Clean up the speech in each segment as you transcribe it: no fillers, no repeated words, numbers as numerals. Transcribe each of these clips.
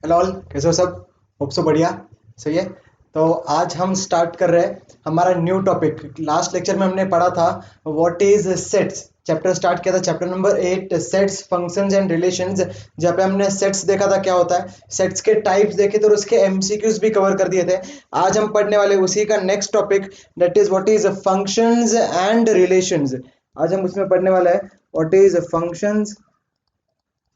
Hello all, कैसे हो सब? होप सो बढ़िया। सही है। तो आज हम स्टार्ट कर रहे हैं हमारा न्यू टॉपिक। लास्ट लेक्चर में हमने पढ़ा था what is sets. Chapter start किया था, chapter number 8, sets functions and relations. जहाँ पे हमने सेट्स देखा था क्या होता है, सेट्स के टाइप्स देखे थे और उसके एमसीक्यूज भी कवर कर दिए थे। आज हम पढ़ने वाले उसी का next topic, that is what is functions and relations. आज हम उसमें पढ़ने वाला है what is functions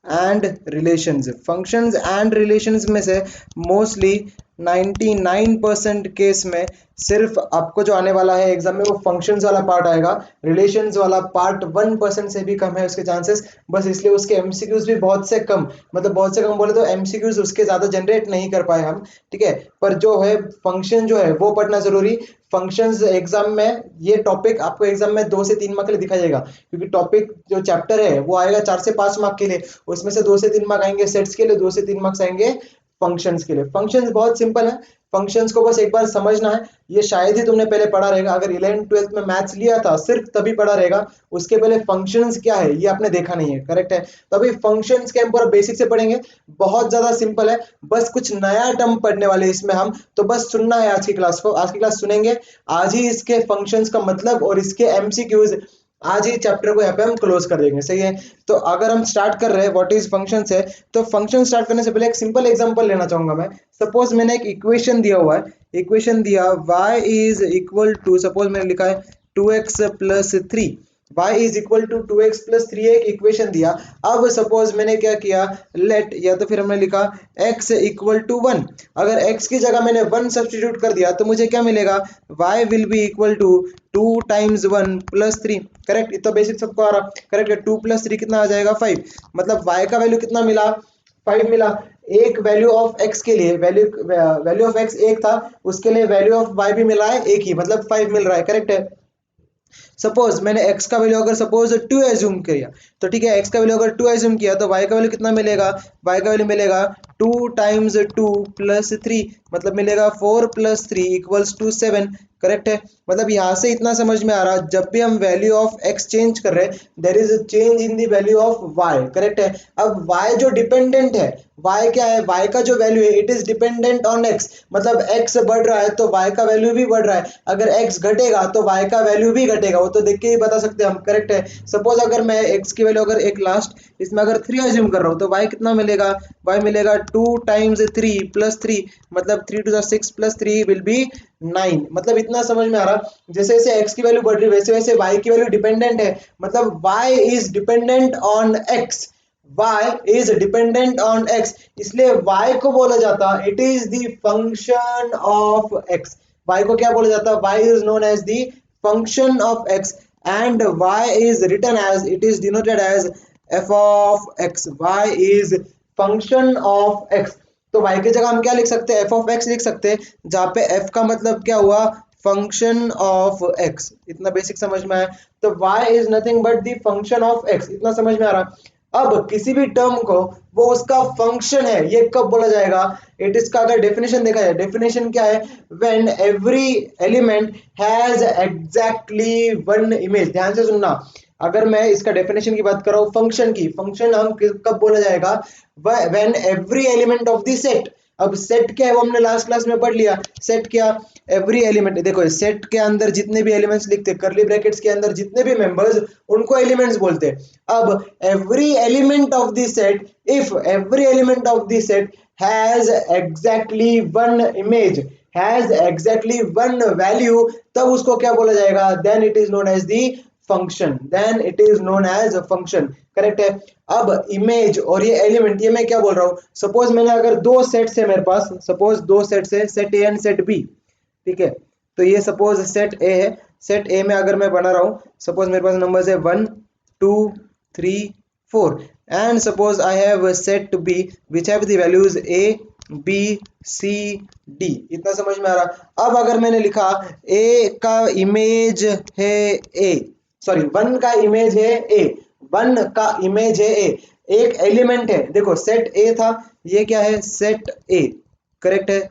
and relations. Functions and relations में से मोस्टली 99% केस में सिर्फ आपको जो आने वाला है एग्जाम में वो फंक्शंस वाला पार्ट आएगा। रिलेशंस वाला पार्ट 1% से भी कम है उसके चांसेस। बस इसलिए उसके एमसीक्यूज भी बहुत से कम, मतलब बहुत से कम बोले तो एमसीक्यूज उसके ज्यादा जनरेट नहीं कर पाए हम। ठीक है, पर जो है फंक्शन जो है वो पढ़ना जरूरी। फंक्शंस एग्जाम में ये टॉपिक आपको एग्जाम में 2 से 3 मार्क के लिए दिखा जाएगा, क्योंकि टॉपिक जो चैप्टर है वो आएगा 4 से 5 मार्क के लिए। उसमें से 2 से 3 मार्क आएंगे सेट्स के लिए, 2 से 3 मार्क्स आएंगे फंक्शंस के लिए। फंक्शंस बहुत सिंपल है, फंक्शंस को बस एक बार समझना है। ये शायद ही तुमने पहले पढ़ा रहेगा, अगर 11th 12th में मैथ्स लिया था सिर्फ तभी पढ़ा रहेगा। उसके पहले फंक्शंस क्या है ये आपने देखा नहीं है, करेक्ट है। तो अभी फंक्शंस के हम पूरा बेसिक से पढ़ेंगे। बहुत ज्यादा सिंपल है, बस कुछ नया टर्म पढ़ने वाले हैं इसमें हम। तो बस सुनना है आज की क्लास को, आज की क्लास सुनेंगे। आज ही इसके फंक्शंस का मतलब और इसके एमसीक्यूज, आज ही चैप्टर को यहाँ पे हम क्लोज कर देंगे। सही है। तो अगर हम स्टार्ट कर रहे हैं व्हाट इज फंक्शन से, तो फंक्शन स्टार्ट करने से पहले एक सिंपल एग्जांपल लेना चाहूंगा मैं। सपोज मैंने एक इक्वेशन दिया हुआ है, इक्वेशन दिया y is equal to, suppose मैंने लिखा है 2x+3। y is equal to 2x+3 एक इक्वेशन दिया। अब सपोज मैंने क्या किया, लेट, या तो फिर हमने लिखा x इक्वल टू 1। अगर x की जगह मैंने 1 सब्सटीट्यूट कर दिया तो मुझे क्या मिलेगा, y will be equal to 2 times 1+3। Correct, इतना बेसिक सबको आ रहा। करेक्ट है, 2+3 कितना आ जाएगा 5। मतलब y का वैल्यू कितना मिला, 5 मिला। एक वैल्यू ऑफ x के लिए, वैल्यू वैल्यू ऑफ x एक था, उसके लिए वैल्यू ऑफ y भी मिला है एक ही, मतलब 5 मिल रहा है। करेक्ट है। सपोज मैंने x का वैल्यू अगर सपोज 2 एज्यूम किया, तो ठीक है, x का वैल्यू अगर 2 एज्यूम किया तो y का वैल्यू कितना मिलेगा, y का वैल्यू मिलेगा 2 टाइम्स 2+3, मतलब मिलेगा 4+3 इक्वल्स टू 7। करेक्ट है। मतलब यहाँ से इतना समझ में आ रहा, जब भी हम वैल्यू ऑफ x चेंज कर रहे हैं there is a change in the value of y। Correct है। अब y जो डिपेंडेंट है, y क्या है, y का जो वैल्यू है it is dependent on x। मतलब x बढ़ रहा है तो y का वैल्यू भी बढ़ रहा है, अगर x घटेगा तो y का वैल्यू भी घटेगा, वो तो देख के ही बता सकते हैं हम। करेक्ट है। सपोज अगर मैं x की वैल्यू अगर एक लास्ट इसमें अगर 3 अज्यूम कर रहा हूँ तो y कितना मिलेगा, y मिलेगा 2 टाइम्स 3+3, मतलब 3 to the 6+3 विल बी 9। मतलब इतना समझ में आ रहा, जैसे जैसे x की वैल्यू बढ़ रही है वैसे वैसे y की वैल्यू डिपेंडेंट है। मतलब y is dependent on x, y is dependent on x, इसलिए y को बोला जाता it is the function of x। y को क्या बोला जाता, y is known as the function of x, and y is written as, it is denoted as f of x। y is function of x। तो y की जगह हम क्या लिख सकते हैं, f of x लिख सकते हैं, जहाँ पे f का मतलब क्या हुआ, फंक्शन ऑफ x। इतना बेसिक समझ में आया। तो y is nothing but the function of x, इतना समझ में आ रहा। अब किसी भी टर्म को वो उसका फंक्शन है ये कब बोला जाएगा, इट इसका अगर डेफिनेशन देखा जाए, डेफिनेशन क्या है, when every element has exactly one image. ध्यान से सुनना, अगर मैं इसका डेफिनेशन की बात कर रहा हूँ फंक्शन की, फंक्शन हम कब बोला जाएगा, when every element of the set. अब सेट क्या है वो हमने लास्ट क्लास में पढ़ लिया। सेट क्या, एवरी एलिमेंट, देखो सेट के अंदर जितने भी एलिमेंट्स लिखते हैं करली ब्रैकेट्स के अंदर जितने भी मेंबर्स, उनको एलिमेंट्स बोलते हैं। अब every element of the set, if every element of the set has exactly one image, has exactly one value, तब उसको क्या बोला जाएगा, then it is known as the function, then it is known as a function. Correct है। अब image और ये element, ये मैं क्या बोल रहा हूँ, सपोज मैंने अगर दो सेट्स है मेरे पास, सपोज दो सेट्स है, set A and set B. ठीक है, तो ये सपोज सेट ए है, सेट ए में अगर मैं बना रहा हूँ, सपोज मेरे पास नंबर्स है 1 2 3 4, and suppose I have set B which have the values A B C D. इतना समझ में आ रहा। अब अगर मैंने लिखा ए का इमेज है ए, सॉरी 1 का इमेज है ए, 1 का इमेज है ए, एक एलिमेंट है, देखो सेट ए था, ये क्या है, सेट ए। करेक्ट है,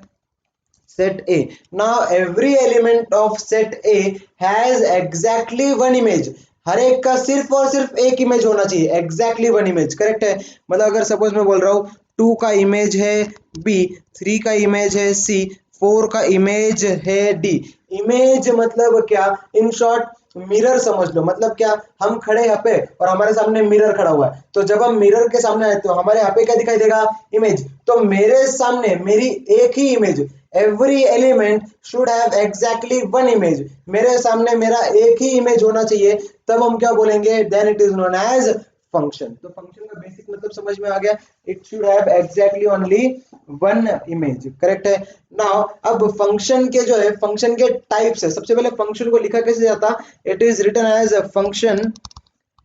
set A। Now every element of set A has exactly one image। हर एक का सिर्फ और सिर्फ एक इमेज होना चाहिए, exactly one image। करेक्ट है। मतलब अगर सपोज मैं बोल रहा हूँ 2 का इमेज है B, 3 का इमेज है C, 4 का इमेज है D। इमेज मतलब क्या, इन शॉर्ट मिरर समझ लो। मतलब क्या, हम खड़े यहाँ पे और हमारे सामने मिरर खड़ा हुआ है, तो जब हम मिरर के सामने आए तो हमारे यहाँ पे क्या दिखाई देगा, इमेज। तो मेरे सामने मेरी एक ही image, every element should have exactly one image. मेरे सामने मेरा एक ही इमेज होना चाहिए, तब हम क्या बोलेंगे, then it is known as function. तो फंक्शन का बेसिक मतलब समझ में आ गया, it should have exactly only one image, correct है। नाउ अब फंक्शन के जो है, फंक्शन के टाइप्स है। सबसे पहले फंक्शन को लिखा कैसे जाता, it is written as function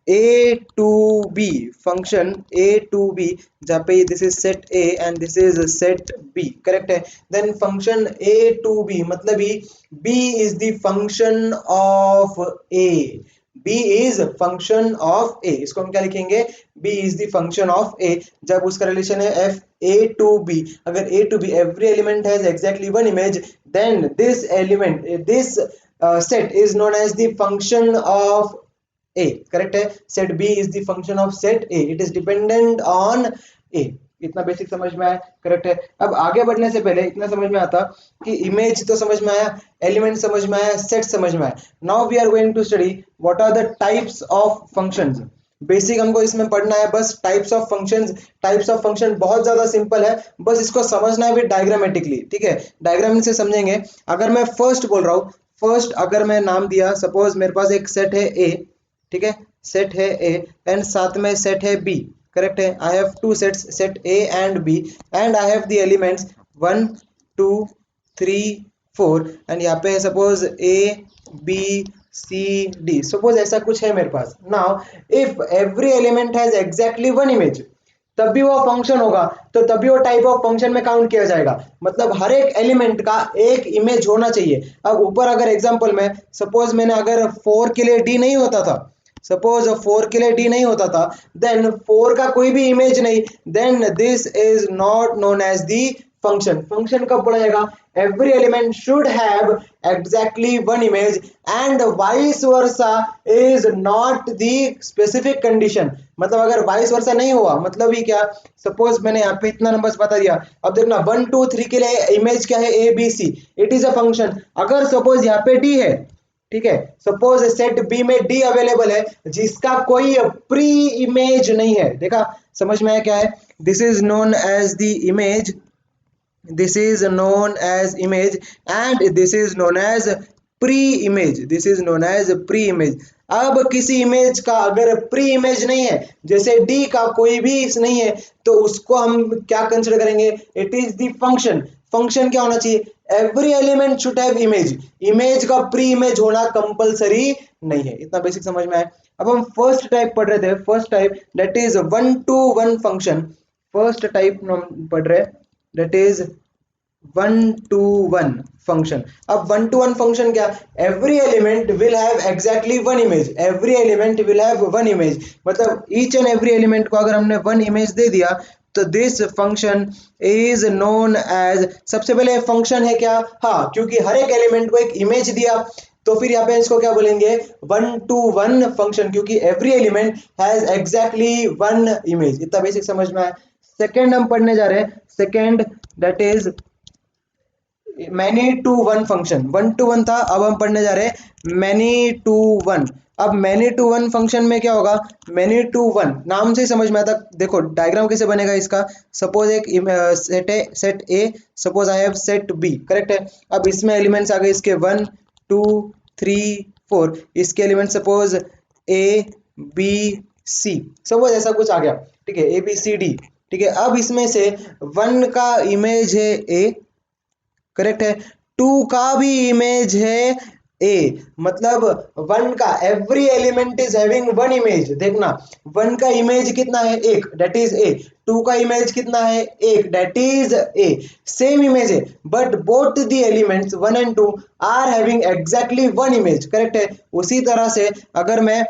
a to b, function a to b, जहाँ पे this is set a and this is set b, correct है। Then function a to b मतलब ही b is the function of a, b is function of a। इसको हम क्या लिखेंगे, b is the function of a। जब उसका relation है f a to b, अगर a to b every element has exactly one image, then this element, this set is known as the function of a, correct है। Set b is the function of set a, it is dependent on a। इतना basic समझ में आया, correct है। अब आगे बढ़ने से पहले इतना समझ में आता कि इमेज तो समझ में आया, एलिमेंट समझ में आया, सेट समझ में आया। Now we are going to study what are the types of functions. Basic हमको इसमें पढ़ना है बस, types of functions. Types of function बहुत ज्यादा सिंपल है, बस इसको समझना है भी डायग्रामेटिकली, ठीक है। डायग्राम से समझेंगे। अगर मैं फर्स्ट बोल रहा हूँ, फर्स्ट अगर मैं नाम दिया, सपोज मेरे पास एक सेट है a, ठीक है, सेट है ए एंड साथ में सेट है बी, करेक्ट है। I have two sets, set A and B, and I have the elements 1 2 3 4 and यहाँ पे suppose A B C D, suppose ऐसा कुछ है मेरे पास। Now if every element has exactly one image, तब भी वो फंक्शन होगा, तो तभी वो टाइप ऑफ फंक्शन में काउंट किया जाएगा। मतलब हर एक एलिमेंट का एक इमेज होना चाहिए। अब ऊपर अगर एग्जांपल में, सपोज मैंने अगर 4 के लिए डी नहीं होता था, सपोज 4 के लिए डी नहीं होता था, देन 4 का कोई भी इमेज नहीं, then this is not known as the function. Function कब पढ़ेगा, every element should have exactly one image and vice versa is not the specific condition. मतलब अगर वाइस वर्सा नहीं हुआ, मतलब ही क्या, सपोज मैंने यहाँ पे इतना नंबर्स बता दिया। अब देखना 1 2 3 के लिए इमेज क्या है, A B C, it is a function. अगर सपोज यहाँ पे डी है, ठीक है, सपोज सेट बी में डी अवेलेबल है जिसका कोई प्री इमेज नहीं है, देखा समझ में आया क्या है, this is known as the image, this is known as image and this is known as pre image, this is known as pre image. अब किसी इमेज का अगर प्री इमेज नहीं है, जैसे डी का कोई भी नहीं है, तो उसको हम क्या कंसिडर करेंगे, it is the function. Function क्या होना चाहिए, every element should have image, image का प्री इमेज होना कंपलसरी नहीं है। इतना बेसिक समझ में आया। अब हम फर्स्ट टाइप पढ़ रहे थे, first type that is 1 to 1 function. First type हम पढ़ रहे, दैट इज 1 to 1 फंक्शन। अब 1 to 1 फंक्शन क्या, every element will have exactly one image, every element will have one image. मतलब ईच एंड एवरी एलिमेंट को अगर हमने one image दे दिया, तो this function is known as, सबसे पहले फंक्शन है क्या, हाँ, क्योंकि हर एक एलिमेंट को एक इमेज दिया, तो फिर यहाँ पे इसको क्या बोलेंगे, 1 to 1 फंक्शन, क्योंकि every element has exactly one image. इतना बेसिक समझ में आया। सेकेंड हम पढ़ने जा रहे हैं, second that is many to one function. 1 to 1 था, अब हम पढ़ने जा रहे हैं मैनी टू वन। अब मैनी टू वन फंक्शन में क्या होगा, मैनी टू वन नाम से ही समझ में आता। देखो डायग्राम कैसे बनेगा इसका, सपोज एक सेट है, set A, suppose I have set B, correct है। अब इसमें एलिमेंट्स आ गए इसके 1 2 3 4, इसके element suppose A B C, suppose ऐसा कुछ आ गया, ठीक है, ए बी सी डी, ठीक है। अब इसमें से 1 का इमेज है ए, करेक्ट है, 2 का भी इमेज है ए, मतलब 1 का every element is having one image. देखना 1 का इमेज कितना है, एक, दैट इज ए, 2 का इमेज कितना है, एक, that is A, same image है, but both the elements 1 and 2 are having exactly one image, correct है। उसी तरह से अगर मैं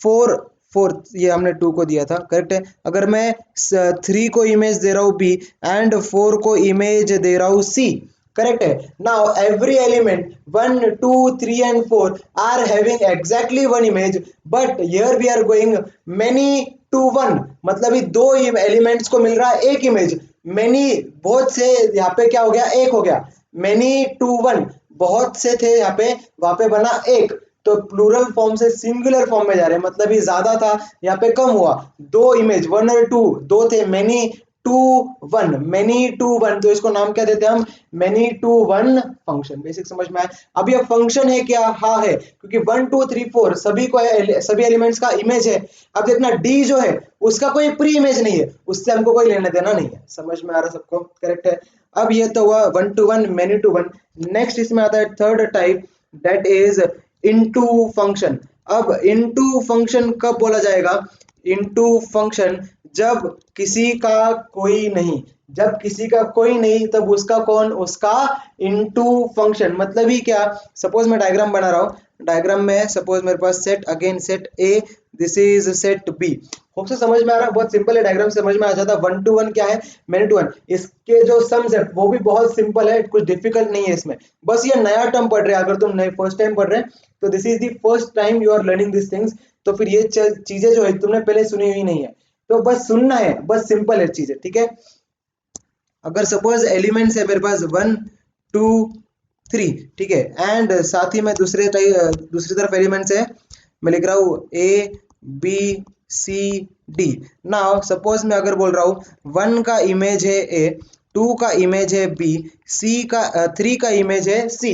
4 4, ये हमने 2 को दिया था, करेक्ट है। अगर मैं 3 को इमेज दे रहा हूँ बी एंड 4 को इमेज दे रहा हूँ सी, correct है। now every element 1 2 3 and 4 are having exactly one image, but here we are going many to one, मतलब ये दो एलिमेंट्स को मिल रहा है एक इमेज। मेनी बहुत से, यहाँ पे क्या हो गया, एक हो गया। मेनी टू वन, बहुत से थे यहाँ पे, वहां पे बना एक। तो प्लूरल फॉर्म से सिंगुलर फॉर्म में जा रहे हैं, मतलब ये ज्यादा था, यहाँ पे कम हुआ। दो इमेज, वन और टू, दो थे, many to one, many to one, तो इसको नाम क्या देते हैं हम, many to one function. Basic समझ में आया। अब ये फंक्शन है क्या, हाँ है, क्योंकि 1 2 3 4 सभी को सभी एलिमेंट्स का इमेज है। अब देखना डी जो है उसका कोई प्री इमेज नहीं है, उससे हमको कोई लेना देना नहीं है। समझ में आ रहा सबको, करेक्ट है। अब ये तो हुआ 1 to 1, many to one. Next इसमें आता है third type, that is into function. अब इनटू फंक्शन कब बोला जाएगा, इनटू फंक्शन जब किसी का कोई नहीं, जब किसी का कोई नहीं तब उसका कौन, उसका इनटू फंक्शन। मतलब ही क्या, सपोज मैं डायग्राम बना रहा हूँ, डायग्राम में सपोज मेरे पास set, again set A, this is set B. Hope से समझ में आ रहा है, बहुत सिंपल है, डायग्राम समझ में आ जाता है। 1 to 1 क्या है, मेनी टू वन। इसके जो सम्स है वो भी बहुत सिंपल है, कुछ डिफिकल्ट नहीं है इसमें। बस ये नया टर्म पढ़ रहे हैं, अगर तुम नए फर्स्ट टाइम पढ़ रहे हैं तो this is the first time you are learning this things. तो फिर ये चीजें जो है तुमने पहले सुनी हुई नहीं है, तो बस सुनना है, बस सिंपल है चीजें, ठीक है। अगर सपोज एलिमेंट्स है मेरे पास 1 2 3, ठीक है, एंड साथ ही में दूसरी तरफ एलिमेंट्स है, मैं लिख रहा हूँ A B C D. Now suppose मैं अगर बोल रहा हूँ 1 का इमेज है ए, 2 का इमेज है बी, सी का 3 का इमेज है सी।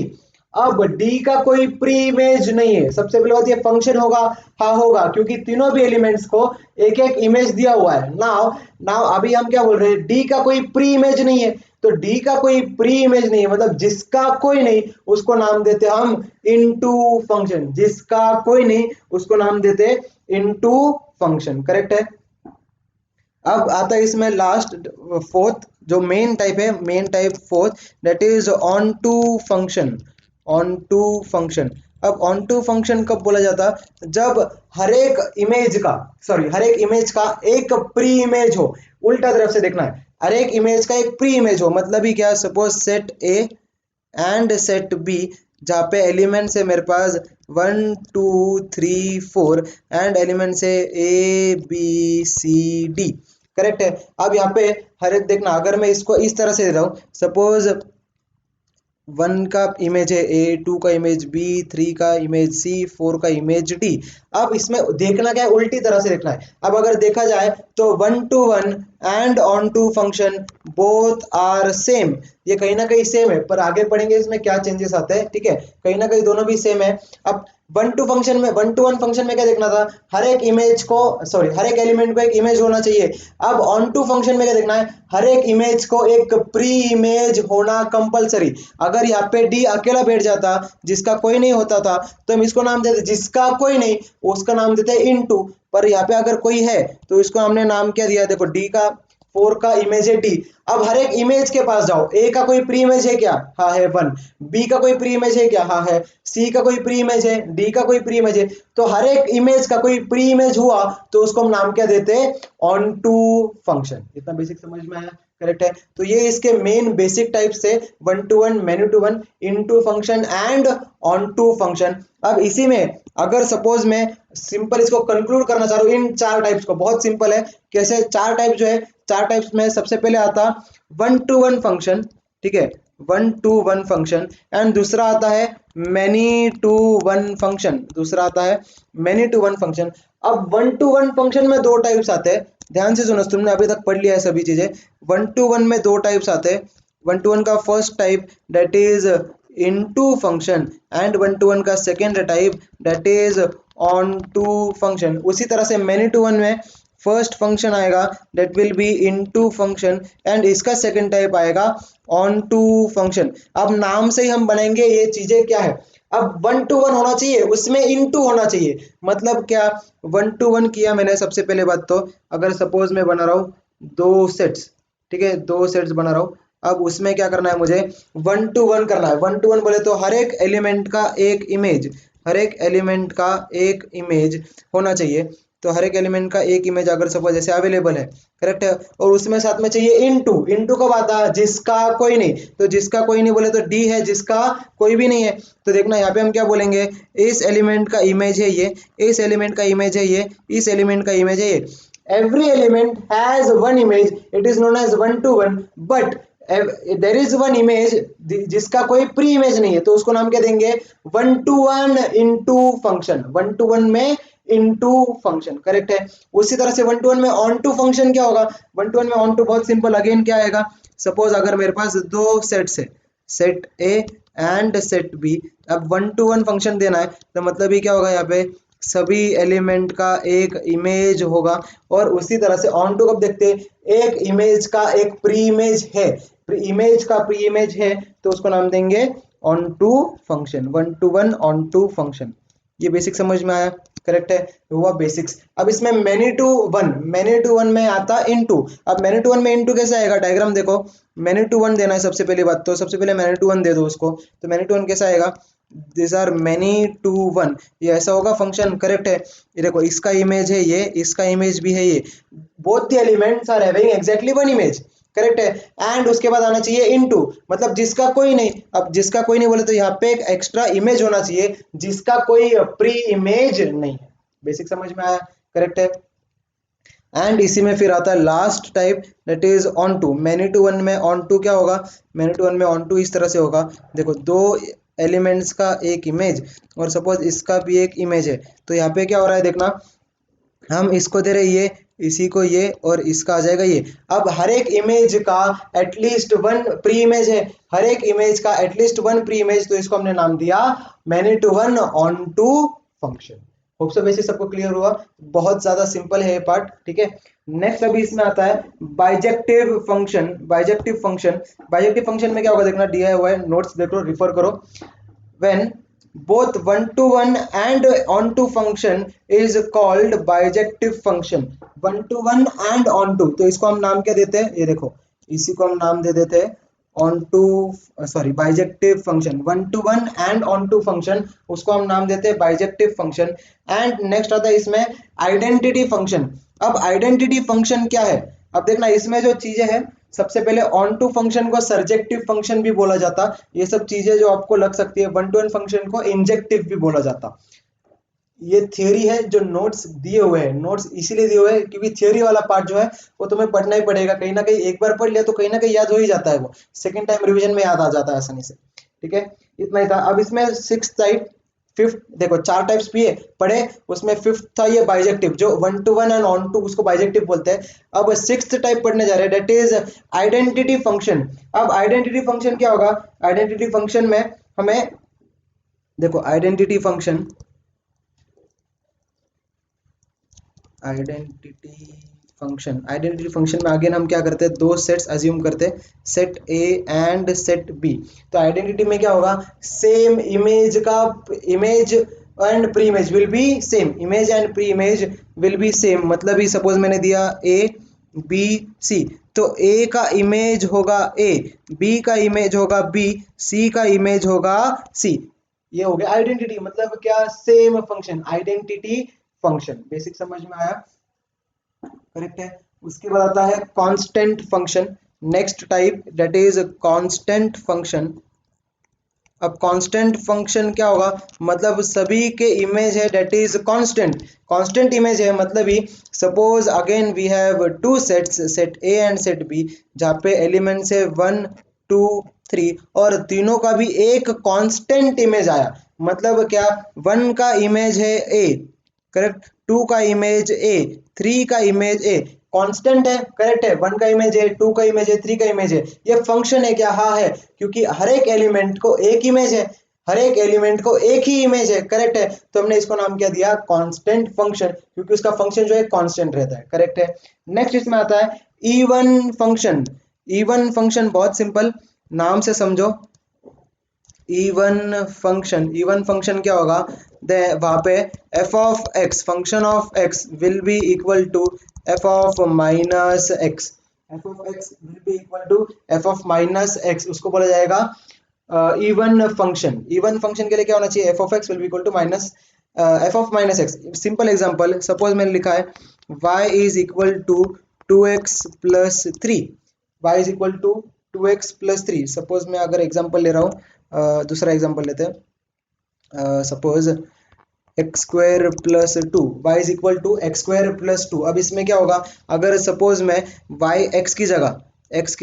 अब डी का कोई प्री इमेज नहीं है। सबसे पहले बात ये फंक्शन होगा, हाँ होगा, क्योंकि तीनों भी एलिमेंट्स को एक एक इमेज दिया हुआ है। नाउ नाउ अभी हम क्या बोल रहे हैं, डी का कोई प्री इमेज नहीं है, तो डी का कोई प्री इमेज नहीं है, मतलब जिसका कोई नहीं उसको नाम देते हम इनटू फंक्शन। जिसका कोई नहीं उसको नाम देते इनटू फंक्शन, करेक्ट है। अब आता है इसमें लास्ट फोर्थ जो मेन टाइप है, main type fourth, that is onto function. Onto function. अब ऑन टू फंक्शन कब बोला जाता, जब हर एक इमेज का, सॉरी हर एक इमेज का एक प्री इमेज हो। उल्टा तरफ से देखना है, हर एक इमेज का एक प्री इमेज हो, मतलब ही क्या, suppose set A and set B, जहाँ पे एलिमेंट्स है मेरे पास 1 2 3 4 एंड एलिमेंट्स है A B C D, correct है। अब यहाँ पे हर एक देखना, अगर मैं इसको इस तरह से दे रहा हूँ, सपोज 1 का इमेज है ए, 2 का इमेज बी, 3 का इमेज सी, 4 का इमेज डी। अब इसमें देखना क्या है, उल्टी तरह से देखना है। अब अगर देखा जाए तो 1 to 1 and onto function both are same. ये कहीं ना कहीं सेम है, पर आगे पढ़ेंगे इसमें क्या चेंजेस आते हैं, ठीक है। कहीं ना कहीं दोनों भी सेम है। अब 1 to फंक्शन में, 1 to 1 फंक्शन में क्या देखना था, हर एक इमेज को, सॉरी हर एक एलिमेंट को एक इमेज होना चाहिए। अब ऑन टू फंक्शन में क्या देखना है, हर एक इमेज को एक प्री इमेज होना कंपलसरी। अगर यहाँ पे डी अकेला बैठ जाता, जिसका कोई नहीं होता था, तो हम इसको नाम देते, जिसका कोई नहीं उसका नाम देते इनटू। पर यहाँ पे अगर कोई है तो इसको हमने नाम क्या दिया, देखो डी का 4 का इमेज है डी। अब हर एक इमेज के पास जाओ, ए का कोई प्री इमेज है क्या, हाँ है 1। बी का कोई प्री इमेज है क्या, हाँ है। सी का कोई प्री इमेज है, डी का कोई प्री इमेज है। तो हर एक इमेज का कोई प्री इमेज हुआ तो उसको हम नाम क्या देते हैं, ऑन टू फंक्शन। इतना बेसिक समझ में आया, करेक्ट है। तो ये इसके मेन बेसिक टाइप से 1 to 1, many to one, into function and onto function. अब इसी में अगर सपोज मैं सिंपल इसको कंक्लूड करना चाह रहा हूँ इन चार टाइप्स को, बहुत सिंपल है कैसे। चार टाइप जो है, चार टाइप्स में सबसे पहले आता 1 to 1 फंक्शन, ठीक है, 1 to 1 फंक्शन। एंड दूसरा आता है मेनी टू वन फंक्शन, दूसरा आता है मेनी टू वन फंक्शन। अब 1 to 1 फंक्शन में दो टाइप्स आते हैं, ध्यान से सुनो, तुमने अभी तक पढ़ लिया है सभी चीजें। 1 to 1 में दो टाइप्स आते हैं। 1 to 1 का first type that is into function, and 1 to 1 का second type that is onto function. उसी तरह से मेनी टू वन में फर्स्ट फंक्शन आएगा that will be into function, and इसका सेकेंड टाइप आएगा ऑन टू फंक्शन। अब नाम से ही हम बनाएंगे ये चीजें क्या है। अब 1 to 1 होना चाहिए, उसमें इनटू होना चाहिए। मतलब क्या, 1 to 1 किया मैंने, सबसे पहले बात तो अगर सपोज मैं बना रहा हूँ दो सेट्स, ठीक है, दो सेट्स बना रहा हूँ। अब उसमें क्या करना है मुझे, 1 to 1 करना है। 1 to 1 बोले तो हर एक एलिमेंट का एक इमेज, हर एक एलिमेंट का एक इमेज होना चाहिए। तो हर एक एलिमेंट का एक इमेज अगर सपोज जैसे अवेलेबल है, करेक्ट है, और उसमें साथ में चाहिए इनटू। इनटू कब आता है, जिसका कोई नहीं। तो जिसका कोई नहीं बोले तो डी है, जिसका कोई भी नहीं है। तो देखना यहाँ पे हम क्या बोलेंगे, इस एलिमेंट का इमेज है ये, इस एलिमेंट का इमेज है ये, इस एलिमेंट का इमेज है ये। every element has one image, it is known as one to one, but there is one image जिसका कोई प्री इमेज नहीं है, तो उसको नाम क्या देंगे, one to one into function, one to one में इनटू फंक्शन, करेक्ट है। उसी तरह से वन टू वन में ऑन टू फंक्शन क्या होगा, वन टू वन में ऑन टू बहुत सिंपल, अगेन क्या आएगा, सपोज अगर मेरे पास दो सेट्स है, set A and set B, अब वन टू वन फंक्शन देना है, तो मतलब ही क्या होगा, यहाँ पे सभी एलिमेंट का एक इमेज होगा, और उसी तरह से ऑन टू कब देखते हैं, एक इमेज का एक प्री इमेज है, इमेज का प्री इमेज है, तो उसको नाम देंगे onto function, one to one onto function. ये बेसिक समझ में आया, करेक्ट है, हुआ बेसिक्स। अब इसमें many to one, many to one में आता इनटू, अब मैनी टू वन में इनटू कैसे आएगा, डायग्राम देखो, मैनी टू वन देना है सबसे पहली बात, तो सबसे पहले मैनी टू वन दे दो उसको, तो मैनी टू वन कैसा आएगा, this are many to one, ये ऐसा होगा फंक्शन, करेक्ट है। ये देखो इसका इमेज है ये, इसका इमेज भी है ये, both the elements are having exactly one image, correct है। एंड उसके बाद आना चाहिए इनटू, मतलब जिसका कोई नहीं, अब जिसका कोई नहीं बोले तो यहाँ पे एक एक्स्ट्रा इमेज होना चाहिए जिसका कोई प्री इमेज नहीं है, बेसिक समझ में आया, करेक्ट है। एंड इसी में फिर आता है last type, that is onto. Many to one में ऑन टू क्या होगा, मैनी टू वन में ऑन टू इस तरह से होगा, देखो दो एलिमेंट्स का एक इमेज, और सपोज इसका भी एक इमेज है, तो यहाँ पे क्या हो रहा है देखना, हम इसको दे रहे ये, इसी को ये, और इसका आ जाएगा ये। अब हर एक इमेज का एटलीस्ट वन प्री इमेज है, हर एक इमेज का एटलीस्ट वन प्री इमेज, तो इसको हमने नाम दिया many to one onto function. Hope so basic सबको क्लियर हुआ, बहुत ज्यादा सिंपल है ये पार्ट, ठीक है। नेक्स्ट अभी इसमें आता है bijective function, bijective function, bijective function में क्या होगा देखना, दिया हुआ है, नोट्स देखो, रिफर करो, when both one to one and on to function is called bijective function, one to one and on to, तो इसको हम नाम क्या देते हैं, ये देखो इसी को हम नाम दे देते हैं onto, sorry bijective function, one to one and onto function, उसको हम नाम देते हैं बाइजेक्टिव फंक्शन। एंड नेक्स्ट आता है इसमें आइडेंटिटी फंक्शन। अब आइडेंटिटी फंक्शन क्या है, अब देखना इसमें जो चीजें हैं, सबसे पहले ऑन टू फंक्शन को सर्जेक्टिव फंक्शन भी बोला जाता, ये सब चीजें जो आपको लग सकती है, वन टू वन फंक्शन को इंजेक्टिव भी बोला जाता। ये थियोरी है जो नोट्स दिए हुए हैं, नोट्स इसीलिए दिए हुए हैं क्योंकि थियोरी वाला पार्ट जो है वो तुम्हें पढ़ना ही पड़ेगा, कहीं ना कहीं एक बार पढ़ लिया तो कहीं ना कहीं याद हो ही जाता है, वो सेकंड टाइम रिवीजन में याद आ जाता है आसानी से, ठीक है। इतना ही था। अब इसमें सिक्स टाइप, फिफ्थ देखो, चार टाइप्स भी है पढ़े, उसमें फिफ्थ था ये बाइजेक्टिव, जो one to one and onto उसको बाइजेक्टिव बोलते हैं। अब सिक्स्थ टाइप पढ़ने जा रहे हैं, दैट इज आइडेंटिटी फंक्शन। अब आइडेंटिटी फंक्शन क्या होगा, आइडेंटिटी फंक्शन में हमें देखो आइडेंटिटी फंक्शन, आइडेंटिटी फंक्शन में अगेन हम क्या करते हैं, दो सेट्स अज्यूम करते हैं, set A and set B. तो आइडेंटिटी में क्या होगा, सेम इमेज का image and pre image will be same, image and pre image will be same, मतलब ही सपोज मैंने दिया ए बी सी, तो ए का इमेज होगा ए, बी का इमेज होगा बी, सी का इमेज होगा सी, ये हो गया आइडेंटिटी, मतलब क्या, same function, identity function. Basic समझ में आया, करेक्ट है। उसके बाद आता है constant function, next type, that is constant function. अब कांस्टेंट फंक्शन क्या होगा, मतलब सभी के इमेज है that is constant, constant image है, मतलब ही suppose again we have two sets, set A and set B, जहाँ पे एलिमेंट्स है वन टू थ्री, और तीनों का भी एक कांस्टेंट इमेज आया, मतलब क्या, वन का इमेज है ए, करेक्ट, टू का इमेज ए, थ्री का इमेज ए, कांस्टेंट है, करेक्ट है, वन का इमेज है, टू का इमेज है, थ्री का इमेज है, ये फंक्शन है क्या, हाँ है, क्योंकि हर एक एलिमेंट को एक इमेज है, हर एक एलिमेंट को एक ही इमेज है, करेक्ट है, तो हमने इसको नाम क्या दिया, कांस्टेंट फंक्शन, क्योंकि उसका फंक्शन जो है कांस्टेंट रहता है, करेक्ट है। नेक्स्ट इसमें आता है इवन फंक्शन। इवन फंक्शन बहुत सिंपल, नाम से समझो, इवन फंक्शन, इवन फंक्शन क्या होगा, वहां पे f of x, function of x will be equal to f of minus x, f of x will be equal to f of minus x, उसको बोला जाएगा इवन फंक्शन। इवन फंक्शन के लिए क्या होना चाहिए, f of x will be equal to minus f of minus x. Simple example, suppose मैंने लिखा है y is equal to 2x plus 3, y is equal to 2x plus 3। Suppose मैं अगर एग्जांपल ले रहा हूँ, दूसरा एग्जांपल लेते हैं, suppose x square plus two, y is equal to x square plus two. अब इसमें क्या होगा, अगर सपोज मैं वाई एक्स की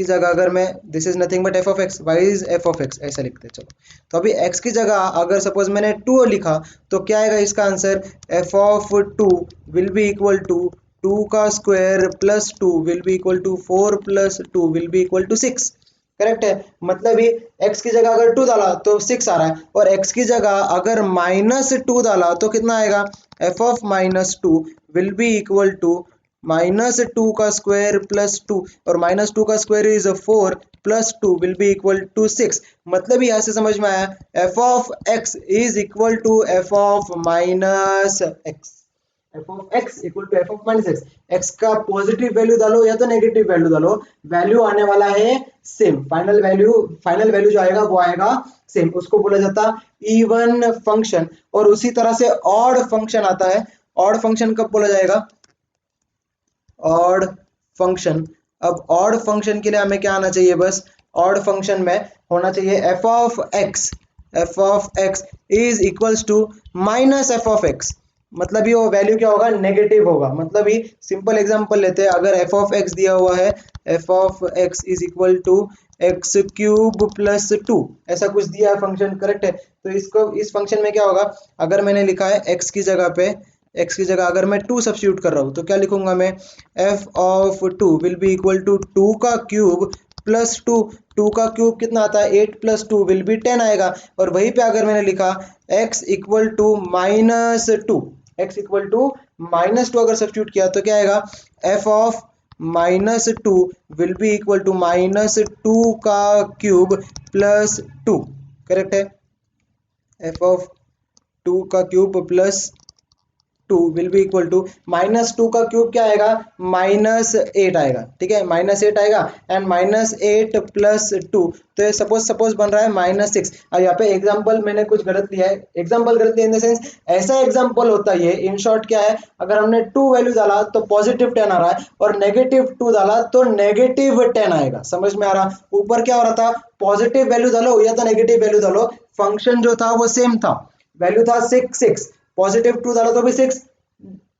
जगह अगर मैं this is nothing but f of x, y is f of x ऐसा लिखते हैं। चलो तो अभी एक्स की जगह अगर सपोज मैंने टू लिखा तो क्या आएगा इसका answer, f of two will be equal to two का square plus two will be equal to four plus two will be equal to six. Correct है, मतलब ये x की जगह अगर 2 डाला तो 6 आ रहा है, और x की जगह अगर माइनस टू डाला तो कितना आएगा, f of minus two will be equal to minus two का स्क्वायर प्लस टू, और माइनस टू का square is 4 plus two will be equal to 6। मतलब यहाँ से समझ में आया f of x is equal to f of minus x, f of x equal to f of minus x. X का positive value डालो या तो नेगेटिव वैल्यू डालो, वैल्यू आने वाला है सेम, फाइनल वैल्यू जो आएगा वो आएगा सेम, उसको बोला जाता इवन फंक्शन। और उसी तरह से ऑड फंक्शन आता है, ऑड फंक्शन कब बोला जाएगा, ऑड फंक्शन। अब ऑड फंक्शन के लिए हमें क्या आना चाहिए, बस ऑड फंक्शन में होना चाहिए f of x is equals to minus f of x. मतलब ये वो वैल्यू क्या होगा, नेगेटिव होगा। मतलब ये सिंपल एग्जांपल लेते हैं, अगर एफ ऑफ एक्स दिया हुआ है f of x is equal to x cube plus two, ऐसा कुछ दिया है फंक्शन, करेक्ट है। तो इसको इस फंक्शन में क्या होगा, अगर मैंने लिखा है एक्स की जगह पे, एक्स की जगह अगर मैं टू सब्स्टिट्यूट कर रहा हूँ तो क्या लिखूंगा मैं, f of two will be equal to two का क्यूब प्लस टू, टू का क्यूब कितना आता है 8 प्लस टू विल बी 10 आएगा। और वहीं पे अगर मैंने लिखा x equal to minus two, x equal to minus two अगर सब्स्टिट्यूट किया तो क्या आएगा, f of minus two will be equal to minus two का क्यूब प्लस टू, करेक्ट है। f ऑफ टू का cube plus two will be equal to minus two का cube क्या आएगा, माइनस एट आएगा, ठीक है, माइनस एट आएगा, and minus eight plus two, तो ये सपोज बन रहा है माइनस सिक्स। अब यहाँ पे एग्जाम्पल मैंने कुछ गलत लिया है, एग्जाम्पल गलत लिया इन द सेंस ऐसा एग्जाम्पल होता है ये, इन शॉर्ट क्या है, अगर हमने टू वैल्यू डाला तो पॉजिटिव 10 आ रहा है, और नेगेटिव टू डाला तो नेगेटिव 10 आएगा। समझ में आ रहा, ऊपर क्या हो रहा था, पॉजिटिव वैल्यू डालो या तो नेगेटिव वैल्यू डालो, फंक्शन जो था वो सेम था, वैल्यू था सिक्स सिक्स, पॉजिटिव टू डाला तो भी सिक्स,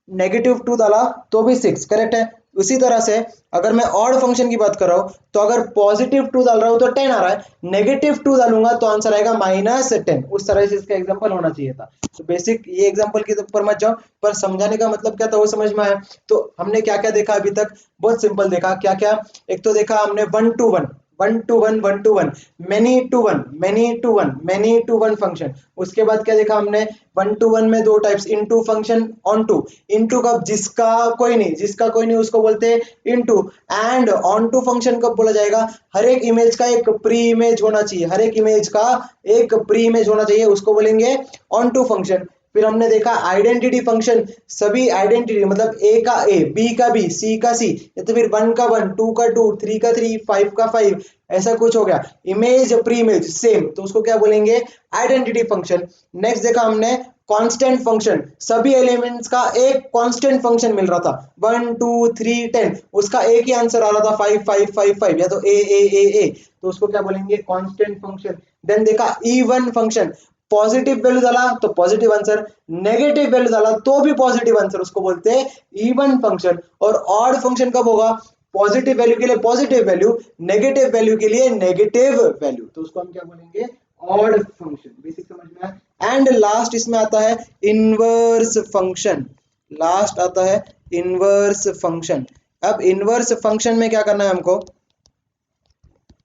नेगेटिव टू डाला तो भी सिक्स, करेक्ट है। उसी तरह से अगर मैं ऑड फंक्शन की बात कर रहा हूं तो अगर पॉजिटिव टू डाल रहा हूं तो 10 आ रहा है, नेगेटिव टू डालूंगा तो आंसर आएगा माइनस 10। उस तरह से इसका एग्जांपल होना चाहिए था। तो बेसिक ये एग्जांपल के ऊपर मत जाओ, पर समझाने का मतलब क्या था वो समझ में आया। तो हमने क्या क्या देखा अभी तक, बहुत सिंपल देखा, क्या क्या, एक तो देखा हमने one to one, many to one function. उसके बाद क्या देखा हमने, वन टू वन में दो types, into function, onto. Into कब, जिसका कोई नहीं उसको बोलते हैं into. And onto function कब बोला जाएगा, हर एक इमेज का एक प्री इमेज होना चाहिए, हर एक इमेज का एक प्री इमेज होना चाहिए, उसको बोलेंगे ऑन टू फंक्शन। फिर हमने देखा आइडेंटिटी फंक्शन, सभी आइडेंटिटी मतलब ए का ए, बी का बी, सी का सी, या तो फिर वन का वन, टू का टू, थ्री का थ्री, फाइव का फाइव, ऐसा कुछ हो गया। इमेज प्री इमेज सेम, तो उसको क्या बोलेंगे, आइडेंटिटी फंक्शन। नेक्स्ट देखा हमने कांस्टेंट फंक्शन, सभी एलिमेंट्स का एक कांस्टेंट फंक्शन मिल रहा था, 1 2 3 10, उसका एक ही आंसर आ रहा था 5 5 5 5, या तो ए, तो उसको क्या बोलेंगे, कांस्टेंट फंक्शन। देन देखा इवन फंक्शन, पॉजिटिव वैल्यू डाला तो पॉजिटिव आंसर, नेगेटिव वैल्यू डाला तो भी पॉजिटिव आंसर, उसको बोलते हैं इवन फंक्शन। और ऑड फंक्शन कब होगा, पॉजिटिव वैल्यू के लिए पॉजिटिव वैल्यू, नेगेटिव वैल्यू के लिए नेगेटिव वैल्यू, तो उसको हम क्या बोलेंगे, ऑड फंक्शन। बेसिक समझ में आया। एंड लास्ट इसमें आता है इनवर्स फंक्शन, लास्ट आता है इनवर्स फंक्शन। अब इनवर्स फंक्शन में क्या करना है हमको,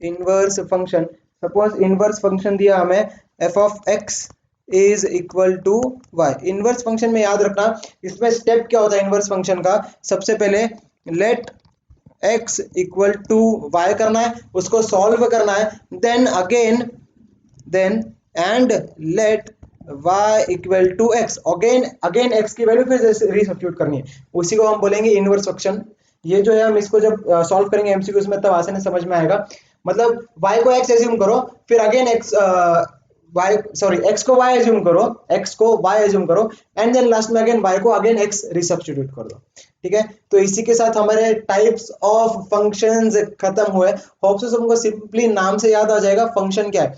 inverse function, suppose inverse function दिया हमें f of x is equal to y. Inverse function में याद रखना इसमें स्टेप क्या होता है इनवर्स फंक्शन का, सबसे पहले let x equal to y करना है, उसको सॉल्व करना है, then and let y equal to x, अगेन x की वैल्यू फिर रीसब्स्टिट्यूट करनी है, उसी को हम बोलेंगे इनवर्स फंक्शन। ये जो है हम इसको जब सॉल्व करेंगे एमसीक्यूज में तब आसानी समझ में आएगा। मतलब y को x एज्यूम करो, फिर अगेन x को y एज्यूम करो, एंड देन लास्ट में अगेन y को अगेन x रिसब्स्टिट्यूट कर दो, ठीक है। तो इसी के साथ हमारे टाइप्स ऑफ फंक्शंस खत्म हुए। होप सो तुमको सिंपली नाम से याद आ जाएगा फंक्शन क्या है।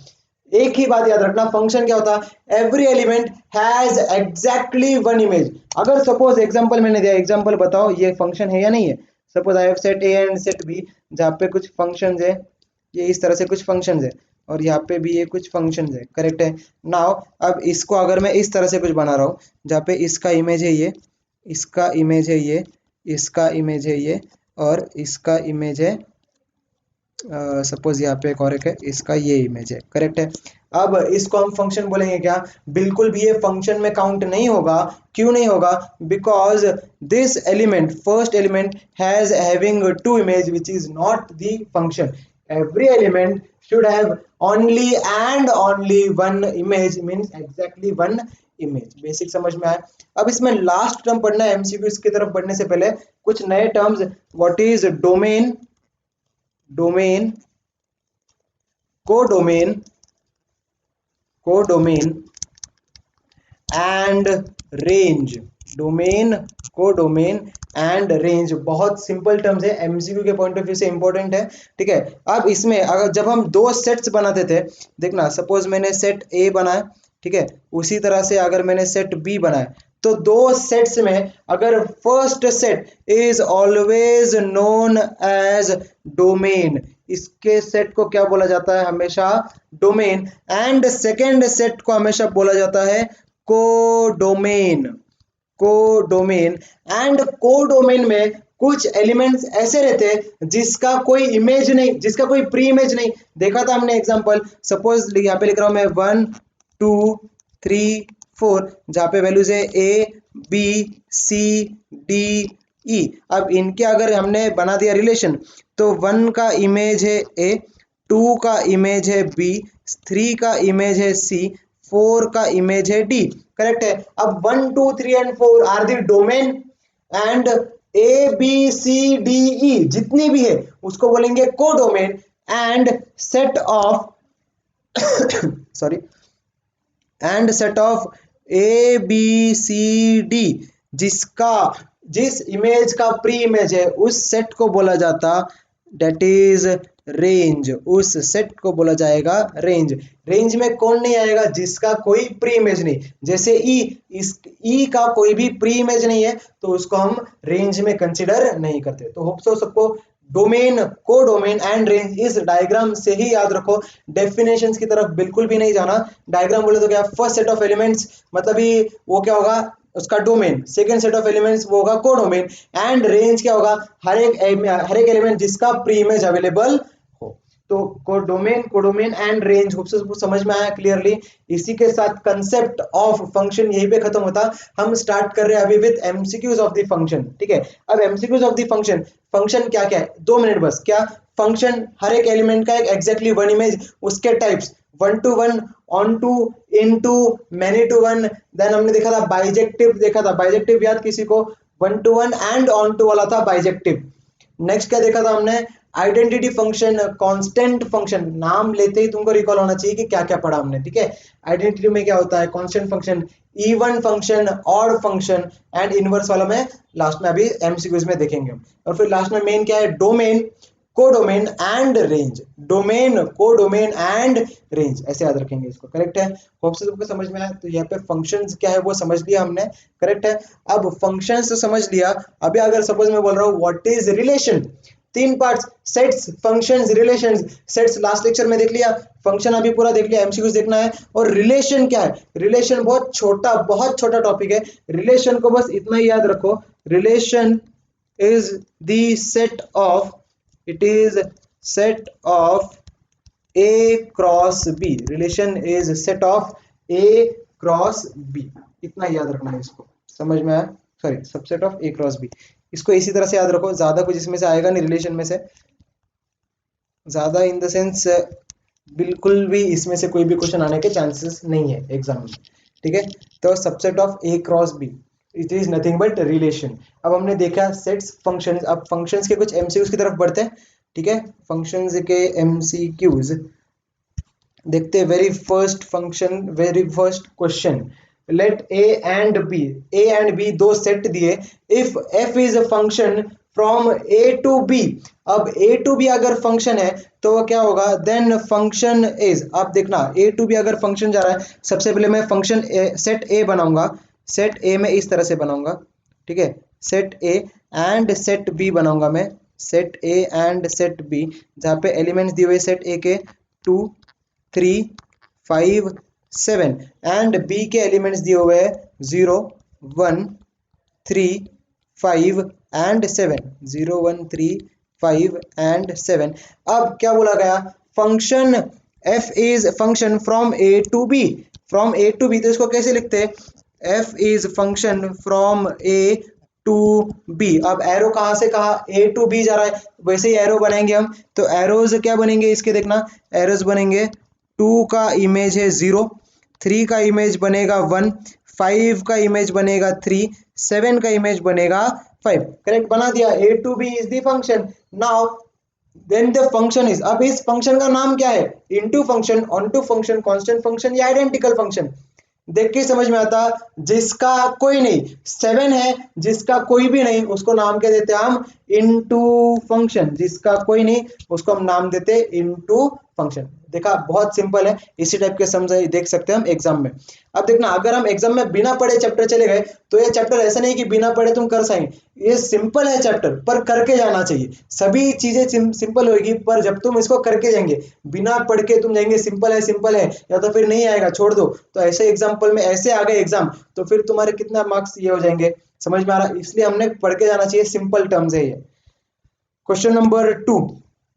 एक ही बात याद रखना, फंक्शन क्या होता है, every element has exactly one image. अगर सपोज एग्जांपल मैंने दिया, एग्जांपल बताओ ये फंक्शन है या नहीं है। Suppose I have set A and set B, जहाँ पे कुछ फंक्शंस है, ये इस तरह से कुछ फंक्शंस है, और यहाँ पे भी ये कुछ फंक्शंस है, करेक्ट है। नाउ अब इसको अगर मैं इस तरह से कुछ बना रहा हूँ, जहाँ पे इसका इमेज है ये, इसका इमेज है ये, इसका इमेज है ये, और इसका इमेज है सपोज यहाँ पे एक और एक है, इसका ये इमेज है, करेक्ट है। अब इसको हम फंक्शन बोलेंगे क्या, बिल्कुल भी ये फंक्शन में काउंट नहीं होगा। क्यों नहीं होगा, because this element, first element has having two image which is not the function. Every element should have only and only one image, means exactly one image। Basic समझ में आया। अब इसमें लास्ट टर्म पढ़ना है एमसीक्यू, इसकी तरफ बढ़ने से पहले कुछ नए terms, what is domain, domain, codomain, codomain and range, domain, codomain and range. बहुत सिंपल टर्म्स है, एमसीक्यू के पॉइंट ऑफ व्यू से इंपॉर्टेंट है, ठीक है। अब इसमें अगर जब हम दो सेट्स बनाते थे, देखना सपोज मैंने सेट ए बनाया, ठीक है, उसी तरह से अगर मैंने सेट बी बनाया, तो दो सेट्स में अगर first set is always known as domain, इसके सेट को क्या बोला जाता है, हमेशा डोमेन, एंड सेकेंड सेट को हमेशा बोला जाता है कोडोमेन, कोडोमेन। एंड कोडोमेन में कुछ एलिमेंट्स ऐसे रहते हैं जिसका कोई इमेज नहीं, जिसका कोई प्री इमेज नहीं। देखा था हमने एग्जांपल, सपोज यहाँ पे लिख रहा हूं मैं 1 2 3 4, जहाँ पे वैल्यूज है ए बी सी डी ई। अब इनके अगर हमने बना दिया रिलेशन, तो 1 का इमेज है ए, 2 का इमेज है बी, 3 का इमेज है सी, 4 का इमेज है डी, करेक्ट है। अब 1 2 3 and 4 are the domain, and A B C D E जितनी भी है उसको बोलेंगे codomain, and set of sorry, and set of A B C D, जिसका, जिस इमेज का प्री इमेज है उस सेट को बोला जाता, डेट इज रेंज, उस सेट को बोला जाएगा रेंज। रेंज में कौन नहीं आएगा, जिसका कोई प्री इमेज नहीं, जैसे ई, इस ई का कोई भी प्री इमेज नहीं है, तो उसको हम रेंज में कंसिडर नहीं करते। तो होप सो सबको डोमेन, कोडोमेन एंड रेंज इस डायग्राम से ही याद रखो, डेफिनेशंस की तरफ बिल्कुल भी नहीं जाना। डायग्राम बोले तो क्या, फर्स्ट सेट ऑफ एलिमेंट्स मतलब ही वो क्या होगा, उसका domain, second set of elements वो होगा कोडोमेन, एंड रेंज क्या होगा, हर एक एलिमेंट जिसका प्री इमेज अवेलेबल हो। तो codomain, codomain and range, hope से समझ में आया क्लियरली। इसी के साथ कंसेप्ट ऑफ फंक्शन यहीं पे खत्म होता। हम स्टार्ट कर रहे हैं अभी with MCQs of the function, ठीक है। अब MCQs of the function, function क्या क्या है, 2 मिनट बस। क्या फंक्शन, हर एक एलिमेंट का एक एग्जैक्टली वन इमेज, उसके types 1 to 1, onto, into, many to 1। Then हमने देखा था बाइजेक्टिव, देखा था बाइजेक्टिव, याद किसी को, 1 to 1 एंड ऑन टू वाला था बाइजेक्टिव। नेक्स्ट क्या देखा था हमने, आइडेंटिटी फंक्शन, कांस्टेंट फंक्शन, नाम लेते ही तुमको रिकॉल होना चाहिए कि क्या क्या पढ़ा हमने, ठीक है। आइडेंटिटी में क्या होता है, constant function, even function, odd function, and inverse वाला में लास्ट में अभी एमसीक्यूज में देखेंगे। और फिर लास्ट में मेन क्या है, domain, codomain and range, domain, codomain and range, ऐसे याद रखेंगे इसको, करेक्ट है। होप से सबको समझ में आया। तो यहाँ पे फंक्शंस क्या है वो समझ लिया हमने, करेक्ट है। अब फंक्शंस तो समझ लिया, अभी अगर सपोज मैं बोल रहा हूँ what is relation, 3 parts, sets, functions, relations. Sets last lecture में देख लिया, फंक्शन अभी पूरा देख लिया, एमसीक्यूज देखना है। और रिलेशन क्या है, रिलेशन बहुत छोटा टॉपिक है। रिलेशन को बस इतना ही याद रखो, relation is the set of, it is set of A cross B, relation is set of A cross B, इतना याद रखना है, इसको समझ में आया, sorry subset of A cross B, इसको इसी तरह से याद रखो। ज्यादा कुछ इसमें से आएगा नहीं रिलेशन में से, ज्यादा इन द सेंस बिल्कुल भी इसमें से कोई भी क्वेश्चन आने के चांसेस नहीं है एग्जाम में, ठीक है। तो subset of A cross B, it is nothing but relation. अब हमने देखा सेट्स, फंक्शंस, अब फंक्शंस के कुछ एमसीक्यूज की तरफ बढ़ते हैं, ठीक है। फंक्शंस के एमसीक्यूज देखते हैं। Very first function, very first question, let A and B, A and B दो सेट दिए, if f is a function from A to B. अब ए टू बी अगर फंक्शन है तो वो क्या होगा, देन फंक्शन इज, अब देखना ए टू बी अगर फंक्शन जा रहा है, सबसे पहले मैं फंक्शन सेट ए बनाऊंगा, सेट ए में इस तरह से बनाऊंगा, ठीक है, set A and set B बनाऊंगा मैं, set A and set B, जहाँ पे एलिमेंट्स दिए हुए सेट ए के 2 3 5 7 एंड बी के एलिमेंट्स दिए हुए हैं 0 1 3 5 एंड 7, 0 1 3 5 एंड 7। अब क्या बोला गया, function f is function from A to B, from A to B, तो इसको कैसे लिखते हैं, f is function from A to B. अब एरो कहाँ से कहाँ, ए टू बी जा रहा है, वैसे ही एरो बनाएंगे हम, तो एरोज क्या बनेंगे इसके, देखना एरोज बनेंगे, 2 का इमेज है 0, 3 का इमेज बनेगा 1, 5 का इमेज बनेगा 3, 7 का इमेज बनेगा 5, करेक्ट बना दिया, A to B is the function. Now then the function is, अब इस फंक्शन का नाम क्या है, into function, onto function, constant function या आइडेंटिकल फंक्शन, देख के समझ में आता, जिसका कोई नहीं, 7 है जिसका कोई भी नहीं उसको नाम क्या देते हैं हम, इनटू फंक्शन, जिसका कोई नहीं उसको हम नाम देते इनटू फंक्शन। देखा बहुत सिंपल है, इसी टाइप के समझ देख सकते हैं हम एग्जाम में। अब देखना अगर हम एग्जाम में बिना पढ़े चैप्टर चले गए तो ये चैप्टर ऐसा नहीं कि बिना पढ़े तुम कर सकें, ये सिंपल है चैप्टर पर करके जाना चाहिए, सभी चीजें सिंपल होगी, पर जब तुम इसको करके जाएंगे, बिना पढ़ के तुम जाएंगे सिंपल है या तो फिर नहीं आएगा छोड़ दो, तो ऐसे एग्जाम्पल में ऐसे आ गए एग्जाम तो फिर तुम्हारे कितना मार्क्स ये हो जाएंगे, समझ में आ रहा, इसलिए हमने पढ़ के जाना चाहिए, सिंपल टर्म्स है ये। Question number 2,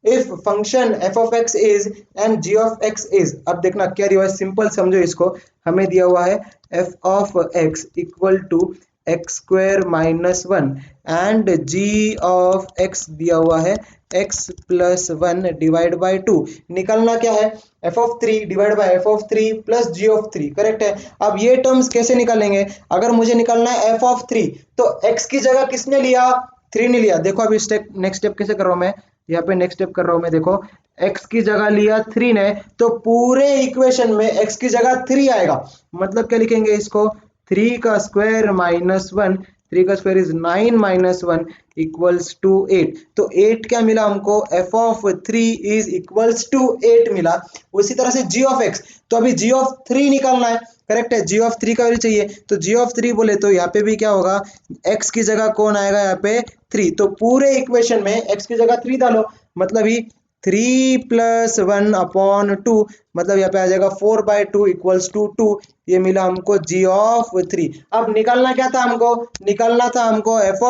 if function f of x is and g of x is, अब देखना क्या दिया हुआ है, सिंपल समझो इसको, हमें दिया हुआ है f of x equal to x square minus 1 and g of x दिया हुआ है x प्लस 1 डिवाइड बाई 2, निकलना क्या है, f of 3 divide by f of 3 plus g of 3, correct है। अब ये टर्म्स कैसे निकालेंगे, अगर मुझे निकालना है f of 3 तो x की जगह किसने लिया, 3 ने लिया, देखो अभी स्टेप नेक्स्ट स्टेप कैसे कर रहा हूं मैं, यहाँ पे नेक्स्ट स्टेप कर रहा हूं मैं, देखो x की जगह लिया 3 ने, तो पूरे इक्वेशन में x की जगह 3 आएगा, मतलब क्या लिखेंगे इसको, 3 का स्क्वायर माइनस 1, 3 का square is 9 minus 1 equals to 8, तो 8 क्या मिला हमको, f of 3 is equals to 8 मिला। उसी तरह से g ऑफ x, तो अभी g ऑफ 3 निकालना है, करेक्ट है, g ऑफ 3 का वैल्यू चाहिए, तो g ऑफ 3 बोले तो यहाँ पे भी क्या होगा, x की जगह कौन आएगा यहाँ पे 3, तो पूरे इक्वेशन में x की जगह 3 डालो, मतलब ही 3 प्लस 1 अपॉन 2, मतलब यहाँ पे आ जाएगा 4 बाई 2 इक्वल्स टू 2, ये मिला हमको g ऑफ 3। अब निकालना क्या था हमको, निकालना था हमको f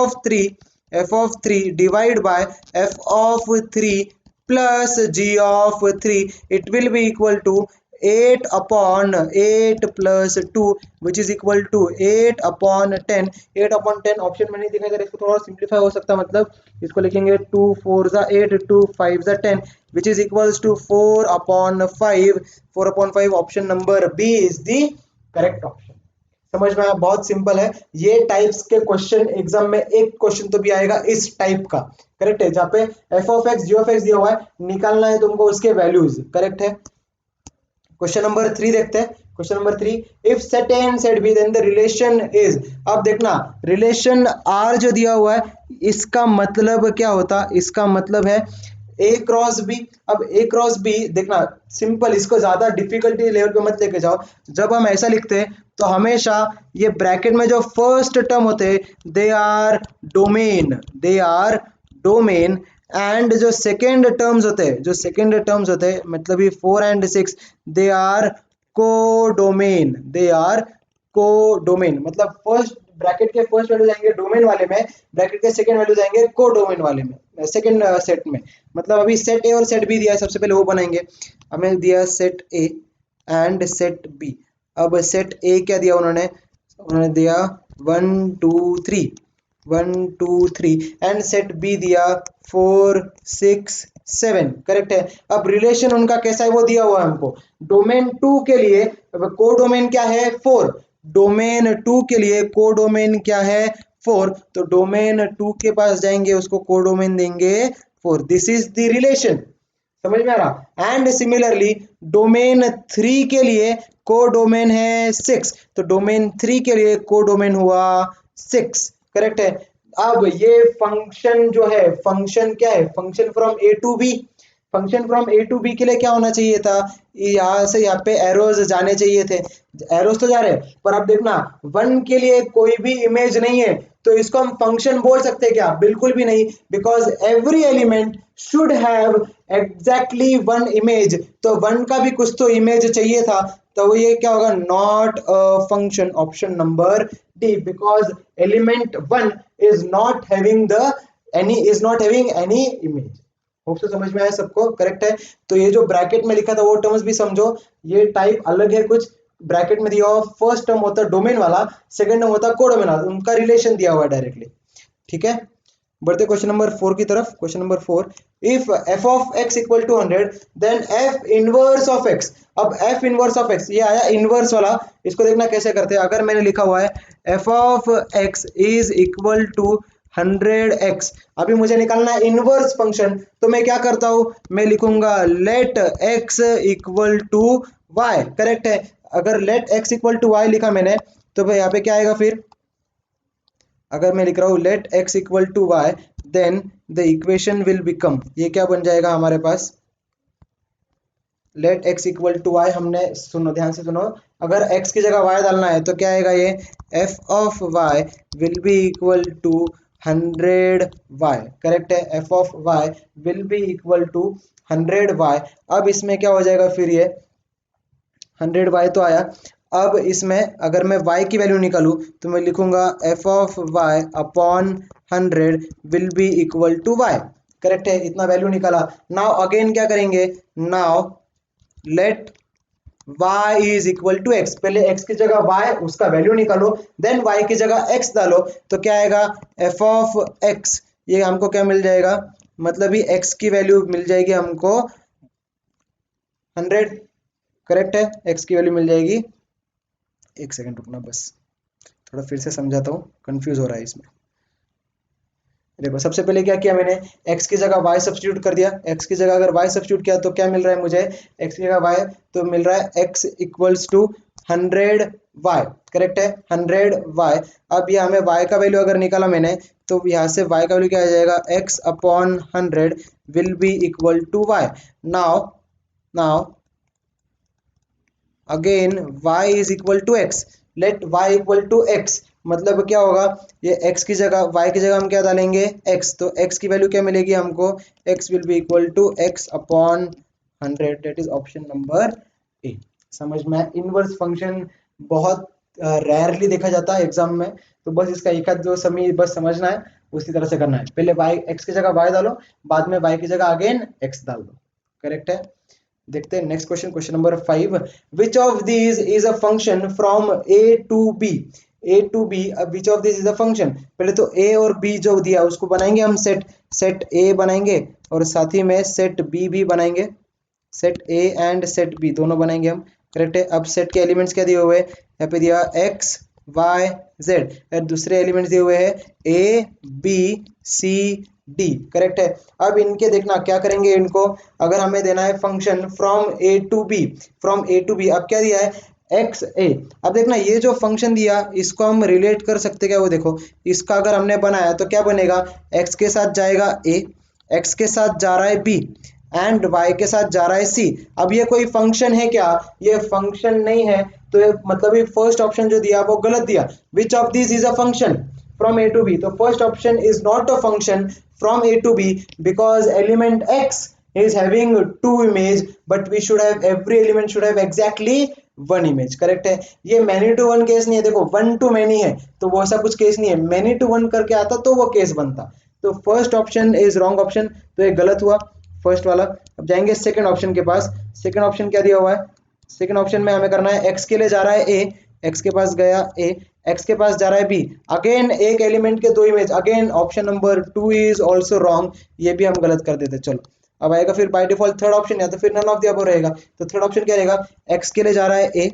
of 3 divide by f of 3 plus g of 3, it will be equal to 8 upon 8 plus 2 which is equal to 8 upon 10, 8 upon 10 option में नहीं दिखाई दे रहा, इसको थोड़ा सिंप्लीफाई हो सकता है, मतलब इसको लिखेंगे 2 4 जा 8 2 5 जा 10 which is equals to 4 upon 5, 4 upon 5, option number B is the correct option. समझ में आया, बहुत सिंपल है, ये टाइप्स के क्वेश्चन एग्जाम में एक क्वेश्चन तो भी आएगा इस टाइप का, करेक्ट है, जहाँ पे f of x g of x दिया हुआ है, निकालना है तुमको उसके वैल्यूज, करेक्ट है। क्वेश्चन नंबर 3 देखते हैं, question number 3, if set A and set B then the relation is, अब देखना रिलेशन r जो दिया हुआ है इसका मतलब क्या होता, इसका मतलब है a क्रॉस b, अब a क्रॉस b देखना सिंपल, इसको ज्यादा डिफिकल्टी लेवल पे मत लेके जाओ, जब हम ऐसा लिखते हैं तो हमेशा ये ब्रैकेट में जो फर्स्ट टर्म होते हैं दे आर डोमेन एंड जो सेकेंड टर्म्स होते हैं, जो सेकेंड टर्म्स होते हैं मतलब ये 4 एंड 6 दे आर कोडोमेन, मतलब फर्स्ट ब्रैकेट के फर्स्ट वैल्यू जाएंगे डोमेन वाले में, ब्रैकेट के सेकंड वैल्यू जाएंगे कोडोमेन वाले में, सेकंड सेट में, मतलब अभी सेट ए और सेट बी दिया है, सबसे पहले वो बनाएंगे, हमें दिया set A and set B. अब सेट ए क्या दिया उन्होंने दिया 1 2 3 1 2 3 एंड सेट बी दिया 4 6 7, करेक्ट है। अब रिलेशन उनका कैसा है वो दिया हुआ है हमको, डोमेन 2 के लिए कोडोमेन क्या है 4, डोमेन 2 के लिए कोडोमेन क्या है 4, तो डोमेन 2 के पास जाएंगे उसको कोडोमेन देंगे 4, दिस इज द रिलेशन, समझ में आ रहा। एंड सिमिलरली डोमेन 3 के लिए कोडोमेन है 6, तो डोमेन 3 के लिए कोडोमेन हुआ 6, करेक्ट है। अब ये फंक्शन जो है, फंक्शन क्या है, function from A to B, function from A to B के लिए क्या होना चाहिए था, यहाँ से यहाँ पे एरोज जाने चाहिए थे, एरोज तो जा रहे हैं, पर अब देखना वन के लिए कोई भी इमेज नहीं है, तो इसको हम फंक्शन बोल सकते हैं क्या, बिल्कुल भी नहीं, because every element should have exactly one image, तो वन का भी कुछ तो इमेज चाहिए था, तो ये क्या होगा, not a function, option number D, because element one is not having the any image. Hope से समझ में आया सबको, करेक्ट है। तो ये जो ब्रैकेट में लिखा था वो टर्म्स भी समझो, ये टाइप अलग है कुछ, ब्रैकेट में दिया हुआ फर्स्ट टर्म होता है डोमेन वाला, सेकंड टर्म होता है कोडोमेन वाला, उनका रिलेशन दिया हुआ है डायरेक्टली, ठीक है। बढ़ते क्वेश्चन नंबर 4 की तरफ। Question number 4, if f of x equal to 100 then f inverse of x। अब f इनवर्स ऑफ x, ये आया इनवर्स वाला, इसको देखना कैसे करते हैं। अगर मैंने लिखा हुआ है f of x is equal to 100x, अभी मुझे निकालना है इनवर्स फंक्शन, तो मैं क्या करता हूं, मैं लिखूंगा let x equal to y, correct है। अगर let x equal to y लिखा मैंने, तो भाई यहाँ पे क्या आएगा फिर, अगर मैं लिख रहा हूँ let x equal to y, then the equation will become, ये क्या बन जाएगा हमारे पास, let x equal to y, हमने सुनो ध्यान से सुनो, अगर x की जगह y डालना है तो क्या आएगा, ये f of y will be equal to 100y, correct है, f of y will be equal to 100y। अब इसमें क्या हो जाएगा फिर, ये 100y तो आया, अब इसमें अगर मैं y की वैल्यू निकालूं तो मैं लिखूंगा f of y upon 100 will be equal to y, correct है, इतना वैल्यू निकाला। नाउ अगेन क्या करेंगे, now let y is equal to x, पहले x की जगह y उसका वैल्यू निकालो, देन y की जगह x डालो, तो क्या आएगा f ऑफ x, ये हमको क्या मिल जाएगा, मतलब ये x की वैल्यू मिल जाएगी हमको 100, करेक्ट है, x की वैल्यू मिल जाएगी, एक सेकंड रुकना बस, थोड़ा फिर से समझाता हूँ, कंफ्यूज हो रहा है इसमें। देखो सबसे पहले क्या किया मैंने, x की जगह y सब्स्टिट्यूट कर दिया, x की जगह अगर y सब्स्टिट्यूट किया तो क्या मिल रहा है मुझे, x की जगह y, तो मिल रहा है x equals to 100y, correct है, 100y। अब यहाँ में y का वैल्यू अगर निकाला मैंने, तो यहाँ से y का वैल्यू क्या आ जाएगा, x upon 100 will be equal to y। Now again y is equal to x, let y equal to x, मतलब क्या होगा, ये x की जगह y की जगह हम क्या डालेंगे x, तो x की वैल्यू क्या मिलेगी हमको, x will be equal to x upon 100, that is option number A. समझ में, इनवर्स फंक्शन बहुत रेयरली देखा जाता है एग्जाम में, तो बस इसका एक आध जो समय बस समझना है, उसी तरह से करना है, पहले y x की जगह y डालो, बाद में y की जगह अगेन x डाल दो, करेक्ट है। देखते हैं next question, question number 5, which of these is a function from A to B, A to B, अब which of this is a function, पहले तो ए और बी जो दिया उसको बनाएंगे हम सेट, सेट ए बनाएंगे और साथ ही में सेट बी भी बनाएंगे, set A and set B दोनों बनाएंगे हम, करेक्ट है। अब सेट के एलिमेंट्स क्या दिए हुए हैं, यहाँ पे दिया एक्स वाई जेड, और दूसरे एलिमेंट्स दिए हुए हैं A B C D, correct है। अब इनके देखना क्या करेंगे, इनको अगर हमें देना है function from A to B, from A to B, अब क्या दिया है एक्स ए, अब देखना ये जो फंक्शन दिया इसको हम रिलेट कर सकते क्या, वो देखो इसका अगर हमने बनाया तो क्या बनेगा, एक्स के साथ जाएगा ए, एक्स के साथ जा रहा है बी एंड y के साथ जा रहा है c। अब ये कोई फंक्शन है क्या, ये फंक्शन नहीं है, तो ये मतलब ये फर्स्ट ऑप्शन जो दिया वो गलत दिया, विच of this is a function from a to b, तो first option is not a function from a to b because element x is having two image but we should have every element should have exactly one image, correct है। ये many to one case नहीं है, देखो one two many है तो वो ऐसा कुछ केस नहीं है, मैनी टू वन करके आता तो वो केस बनता, तो first option is wrong option, तो ये गलत हुआ फर्स्ट वाला। अब जाएंगे सेकंड ऑप्शन के पास, सेकंड ऑप्शन क्या दिया हुआ है, सेकंड ऑप्शन में हमें करना है एक्स के लिए जा रहा है ए, एक्स के पास गया ए, एक्स के पास जा रहा है बी, अगेन एक एलिमेंट के दो image, again option number 2 is also wrong, ये भी हम गलत कर देते। चलो अब आएगा फिर बाय डिफॉल्ट थर्ड ऑप्शन, या तो फिर नन ऑफ द अबव रहेगा, तो थर्ड ऑप्शन क्या रहेगा, एक्स के लिए जा रहा है ए,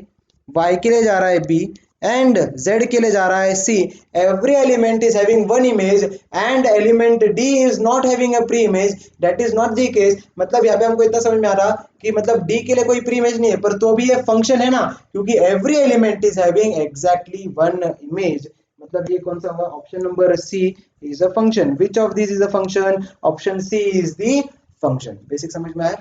वाई के लिए जा रहा है बी एंड z के लिए जा रहा है c, every element is having one image and element d is not having a pre image, that is not the case। मतलब यहाँ पे हमको इतना समझ में आ रहा कि मतलब d के लिए कोई प्री इमेज नहीं है, पर तो भी ये फंक्शन है ना, क्योंकि every element is having exactly one image, मतलब ये कौन सा होगा, option number C is a function. Which of this is a function, option C is the function. Basic समझ में आया।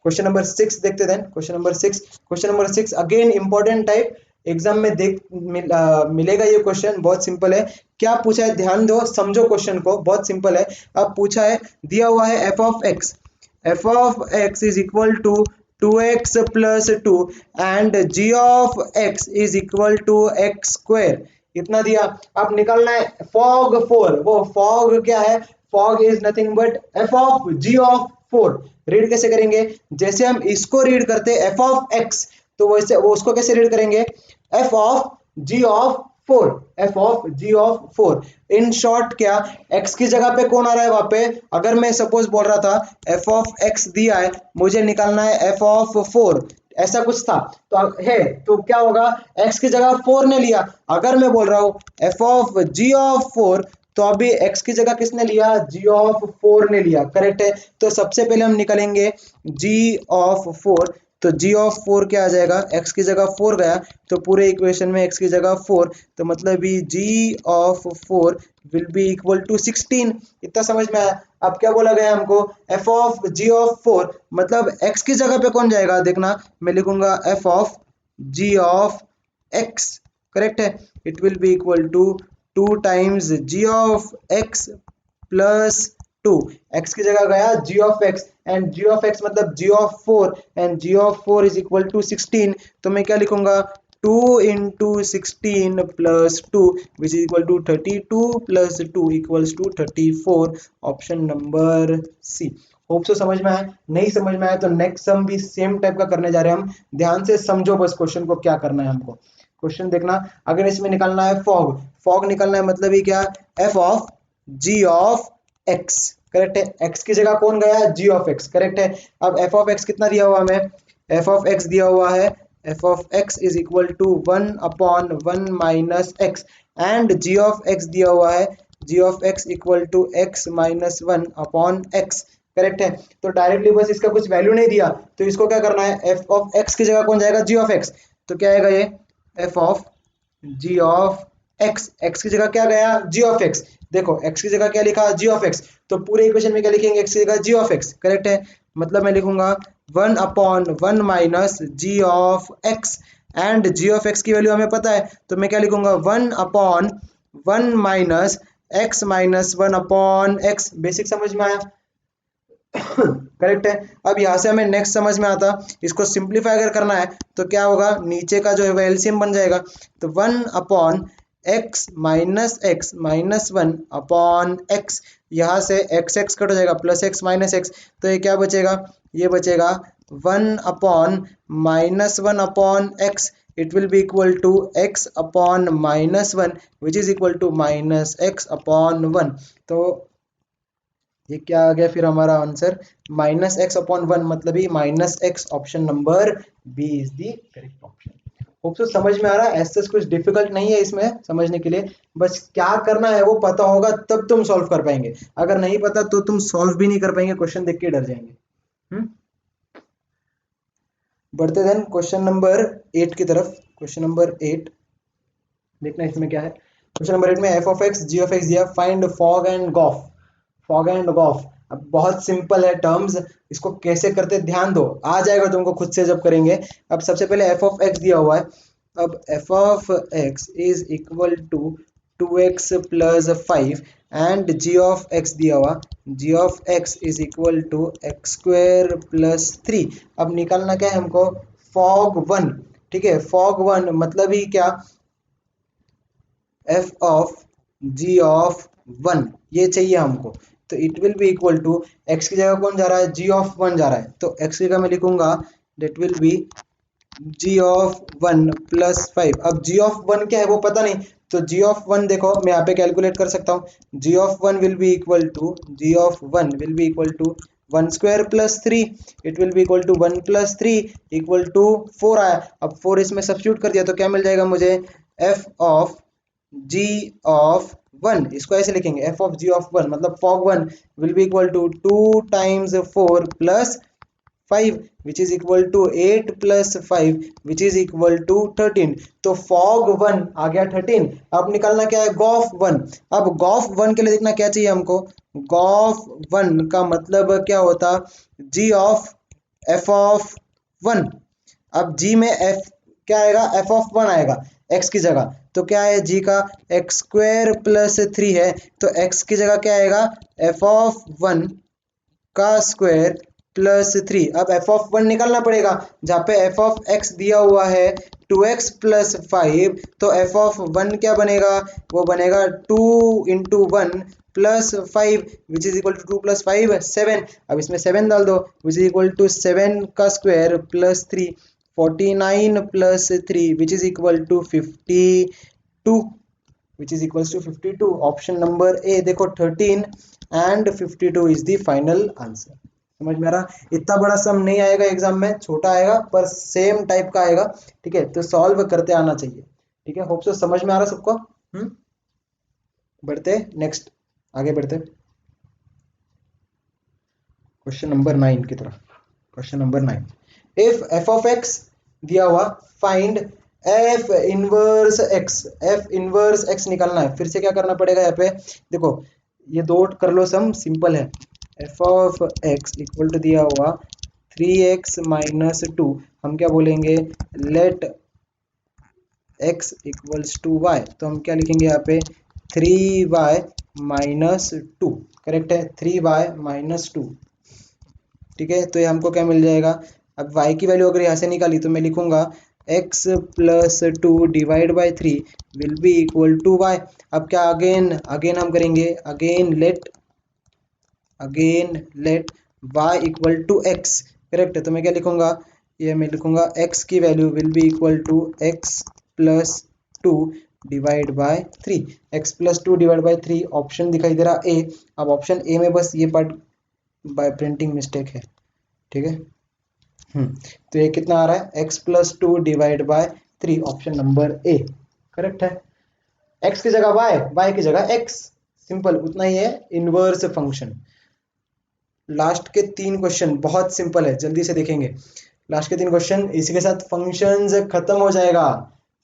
क्वेश्चन नंबर 6 देखते हैं। Question number 6 again important type, exam में मिलेगा ये क्वेश्चन, बहुत सिंपल है। क्या पूछा है, ध्यान दो, समझो क्वेश्चन को, बहुत सिंपल है। अब पूछा है, दिया हुआ है f of x is equal to 2x plus 2 and g of x is equal to x square, इतना दिया। अब निकालना है fog 4, वो fog क्या है, fog is nothing but f of g of 4। Read कैसे करेंगे, जैसे हम इसको रीड करते f of x, तो वैसे वो उसको कैसे रीड करेंगे, f of g of 4, f of g of 4। In short क्या, x की जगह पे कौन आ रहा है वहां पे, अगर मैं सपोज बोल रहा था f of x दिया है, मुझे निकालना है f of 4, ऐसा कुछ था तो है, तो क्या होगा, x की जगह 4 ने लिया। अगर मैं बोल रहा हूँ f of g of 4, तो अभी x की जगह किसने लिया, g of 4 ने लिया, करेक्ट है। तो सबसे पहले हम निकालेंगे g of 4, तो g of 4 क्या आ जाएगा, x की जगह 4 गया, तो पूरे इक्वेशन में x की जगह 4, तो मतलब भी g of 4 will be equal to 16। इतना समझ में आया। अब क्या बोला गया हमको, f of g of 4, मतलब x की जगह पे कौन जाएगा, देखना मैं लिखूंगा f of g of x, correct है। It will be equal to 2 times g of x plus 2, x की जगह गया g of x, and g of x मतलब g of 4, and g of 4 is equal to 16, तो मैं क्या लिखूंगा, 2 into 16 plus 2 which is equal to 32 plus 2 equals to 34, option number C. Hope so समझ में आया। नहीं समझ में आया तो नेक्स्ट सम भी सेम टाइप का करने जा रहे हैं हम, ध्यान से समझो बस क्वेश्चन को, क्या करना है हमको। क्वेश्चन देखना, अगर इसमें निकालना है फॉग, फॉग निकालना है मतलब ही क्या, f of g of x, correct है। x की जगह कौन गया, g of x, करेक्ट है। अब f of x कितना दिया हुआ हमें, f of x दिया हुआ है f of x is equal to 1 upon 1 minus x, and g of x दिया हुआ है g of x equal to x minus 1 upon x, correct है। तो डायरेक्टली बस इसका कुछ वैल्यू नहीं दिया, तो इसको क्या करना है, f of x की जगह कौन जाएगा, g of x, तो क्या आएगा ये f of g of x, x की जगह क्या गया, g of x। देखो x की जगह क्या लिखा, g of x, तो पूरे इक्वेशन में क्या लिखेंगे, x की जगह g of x, करेक्ट है। मतलब मैं लिखूंगा 1 upon 1 minus g of x, and g of x की वैल्यू हमें पता है, तो मैं क्या लिखूंगा 1 upon 1 minus x minus 1 upon x। Basic समझ में आया, करेक्ट है। अब यहाँ से हमें नेक्स्ट समझ में आता, इसको सिंप्लीफाई अगर करना है तो क्या होगा, नीचे का जो है वो एलसीएम बन जाएगा, तो 1 upon x minus 1 upon x, यहाँ से x कट हो जाएगा, प्लस x माइनस x, तो ये क्या बचेगा, ये बचेगा 1 upon minus 1 upon x, it will be equal to x upon minus 1 which is equal to minus x upon 1। तो ये क्या आ गया फिर हमारा आंसर, माइनस एक्स अपॉन 1, मतलब ही minus x, option number B is the correct option. Hope so समझ में आ रहा है, ऐसा कुछ डिफिकल्ट नहीं है इसमें समझने के लिए, बस क्या करना है वो पता होगा तब तुम सॉल्व कर पाएंगे, अगर नहीं पता तो तुम सॉल्व भी नहीं कर पाएंगे, क्वेश्चन देख के डर जाएंगे। बढ़ते देन क्वेश्चन नंबर 8 की तरफ। क्वेश्चन नंबर 8 देखना इसमें क्या है। क्वेश्चन नंबर 8 में f of x g of x दिया, find fog and gof. Fog and gof, अब बहुत सिंपल है टर्म्स, इसको कैसे करते ध्यान दो, आ जाएगा तुमको खुद से जब करेंगे। अब सबसे पहले एफ ऑफ एक्स दिया हुआ है, अब f of x is equal to 2x plus 5 and g of x दिया हुआ, g of x is equal to x square plus 3। अब निकालना क्या है हमको, फॉग 1, ठीक है। फॉग 1 मतलब ही क्या, एफ ऑफ जी ऑफ 1 ये चाहिए हमको, तो it will be equal to x की जगह कौन जा रहा है, जी ऑफ 1 जा रहा है, तो एक्स की जगह मैं लिखूंगा that will be g of 1 plus 5। अब जी ऑफ 1 क्या है वो पता नहीं, तो जी ऑफ 1 देखो मैं यहाँ पे कैलकुलेट कर सकता हूँ, g of 1 will be equal to, g of 1 will be equal to 1 square plus 3, it will be equal to 1 plus 3 equal to 4 आया। अब 4 इसमें सब्स्टिट्यूट कर दिया तो क्या मिल जाएगा मुझे, एफ ऑफ जी ऑफ 1, इसको ऐसे लिखेंगे एफ ऑफ जी ऑफ 1 मतलब fog 1 will be equal to 2 times 4 plus 5 which is equal to 8 plus 5 which is equal to 13। तो फॉग 1 आ गया 13। अब निकालना क्या है, गॉफ 1। अब गॉफ 1 के लिए देखना क्या चाहिए हमको, गॉफ 1 का मतलब क्या होता, g ऑफ f ऑफ 1। अब g में f क्या आएगा, f ऑफ 1 आएगा x की जगह, तो क्या है g का एक्स स्क्वायर प्लस 3 है, तो x की जगह क्या आएगा, f ऑफ 1 का स्क्वायर प्लस 3। अब f ऑफ 1 निकालना पड़ेगा, जहाँ पे f ऑफ x दिया हुआ है 2x प्लस 5, तो f ऑफ 1 क्या बनेगा, वो बनेगा 2 into 1 plus 5 which is equal to 2 plus 5 7। अब इसमें 7 डाल दो, विच इज इक्वल टू 7 का square plus 3, 49 plus 3 which is equal to 52, which is equals to 52। Option number A देखो 13 and 52 is the final answer. समझ में आ रहा, इतना बड़ा सम नहीं आएगा एग्जाम में, छोटा आएगा पर सेम टाइप का आएगा, ठीक है, तो सॉल्व करते आना चाहिए, ठीक है। होप सो समझ में आ रहा सबको। बढ़ते नेक्स्ट, आगे बढ़ते क्वेश्चन नंबर 9 की तरफ। Question number 9, if f of x दिया हुआ, find F inverse x. F inverse x निकालना है, फिर से क्या करना पड़ेगा, यहाँ पे देखो ये दो कर लो, सम सिंपल है। F of x equal to दिया हुआ 3x माइनस 2, हम क्या बोलेंगे, let x equals to y, तो हम क्या लिखेंगे यहाँ पे 3y माइनस 2, करेक्ट है, 3y माइनस 2, ठीक है। तो ये हमको क्या मिल जाएगा, अब y की वैल्यू अगर यहाँ से निकाली तो मैं लिखूंगा x plus 2 divide by 3 will be equal to y। अब क्या अगेन अगेन हम करेंगे, again let y equal to x, correct है। तो मैं क्या लिखूंगा, ये मैं लिखूंगा x की value will be equal to x plus 2 divide by 3, x plus 2 divide by 3, option दिखाई दे रहा ए। अब ऑप्शन ए में बस ये पार्ट बाय प्रिंटिंग मिस्टेक है, ठीक है। तो ये कितना आ रहा है, x plus 2 divide by 3, option number A correct है। x की जगह y की जगह x, सिंपल उतना ही है, इनवर्स फंक्शन। लास्ट के 3 क्वेश्चन बहुत सिंपल है, जल्दी से देखेंगे लास्ट के 3 क्वेश्चन, इसी के साथ फंक्शंस खत्म हो जाएगा।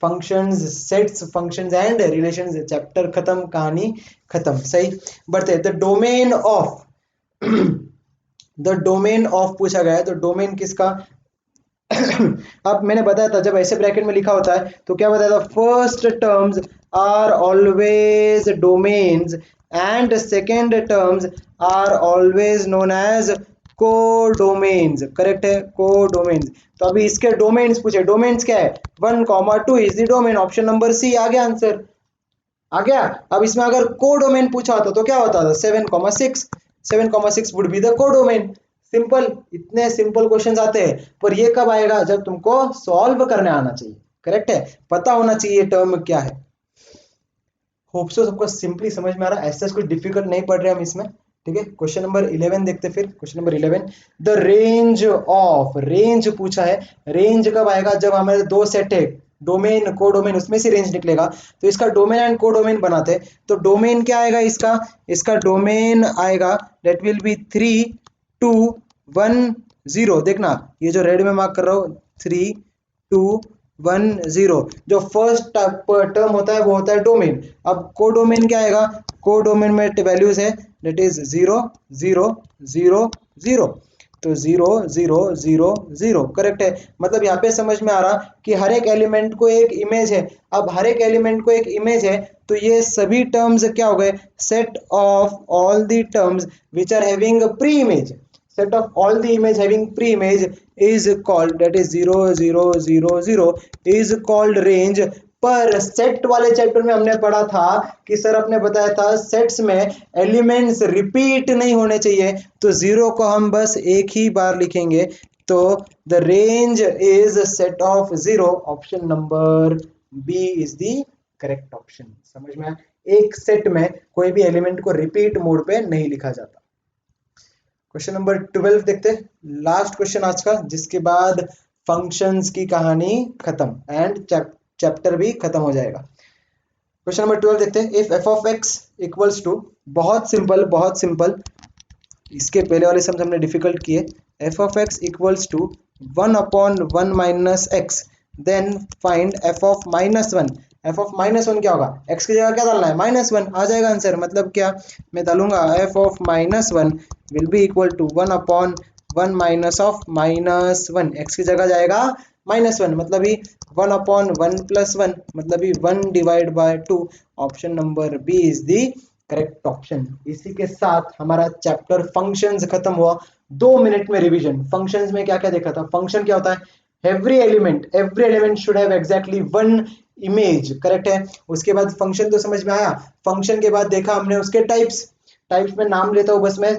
Functions, sets, functions and relations, chapter खत्म, कहानी खत्म। सही, बढ़ते the domain of the domain of पूछा गया है, तो डोमेन किसका अब मैंने बताया था जब ऐसे ब्रैकेट में लिखा होता है तो क्या बताया था, first terms are always domains and second terms are always known as codomains, correct है, कोडोमेन्स। तो अभी इसके डोमेन्स पूछे, डोमेन्स क्या है, 1,2 is the domain, option number C आ गया आंसर, आ गया। अब इसमें अगर कोडोमेन पूछा होता तो क्या होता था, 7,6, 7,6 would be the codomain. Simple, इतने सिंपल क्वेश्चंस आते हैं, पर ये कब आएगा, जब तुमको सॉल्व करने आना चाहिए, करेक्ट है, पता होना चाहिए टर्म क्या है। होप सो सबको सिंपली समझ में आ रहा है, ऐसा कुछ डिफिकल्ट नहीं पढ़ रहे हम इसमें, ठीक है। क्वेश्चन नंबर 11 देखते, फिर question number 11, the range of, range पूछा है, रेंज कब आएगा, जब हमारे दो सेट है, डोमेन कोडोमेन, उसमें से रेंज निकलेगा, तो इसका डोमेन एंड कोडोमेन बनाते हैं। तो डोमेन क्या आएगा इसका, इसका डोमेन आएगा दैट विल बी 3, 2, 1, 0। देखना ये जो रेड में मार्क कर रहा हूँ, 3, 2, 1, 0, जो फर्स्ट टर्म होता है वो होता है डोमेन। अब कोडोमेन क्या आएगा, कोडोमेन में वैल्यूज है दैट इज 0, 0, 0, 0, तो 0, 0, 0, 0, करेक्ट है। मतलब यहाँ पे समझ में आ रहा कि हर एक एलिमेंट को एक इमेज है। अब हर एक एलिमेंट को एक इमेज है तो ये सभी टर्म्स क्या हो गए, set of all the terms which are having pre image, set of all the image having pre-image is called, that is 0, 0, 0, 0 is called range। पर सेट वाले चैप्टर में हमने पढ़ा था कि सर आपने बताया था सेट्स में एलिमेंट्स रिपीट नहीं होने चाहिए, तो 0 को हम बस एक ही बार लिखेंगे, तो the range is set of 0, option number B is the correct option. समझ में आया, एक सेट में कोई भी एलिमेंट को रिपीट मोड पे नहीं लिखा जाता। क्वेश्चन नंबर 12 देखते हैं, लास्ट क्वेश्चन आज का, जिसके बाद फंक्शंस की कहानी खत्म एंड चैप्टर भी खत्म हो जाएगा। क्वेश्चन नंबर 12 देखते हैं, if f of x equals to, बहुत सिंपल बहुत सिंपल, इसके पहले वाले सम हमने डिफिकल्ट किए, f of x equals to 1/1 minus x, then find f of minus one. F of minus one क्या होगा, एक्स की जगह क्या डालना है, -1, आ जाएगा आंसर। मतलब क्या, मैं डालूंगा f of -1 will be equal to 1/1 minus of -1, x की जगह जाएगा -1, मतलब ही 1/1 + 1, मतलब ही 1/2। Option number B is the correct option. इसी के साथ हमारा चैप्टर फंक्शंस खत्म हुआ। 2 मिनट में रिवीजन। फंक्शंस में क्या क्या देखा था, फंक्शन क्या होता है, every element should have exactly one image, correct है। उसके बाद फंक्शन तो समझ में आया। फंक्शन के बाद देखा हमने उसके टाइप्स में नाम लेता हूँ बस मैं।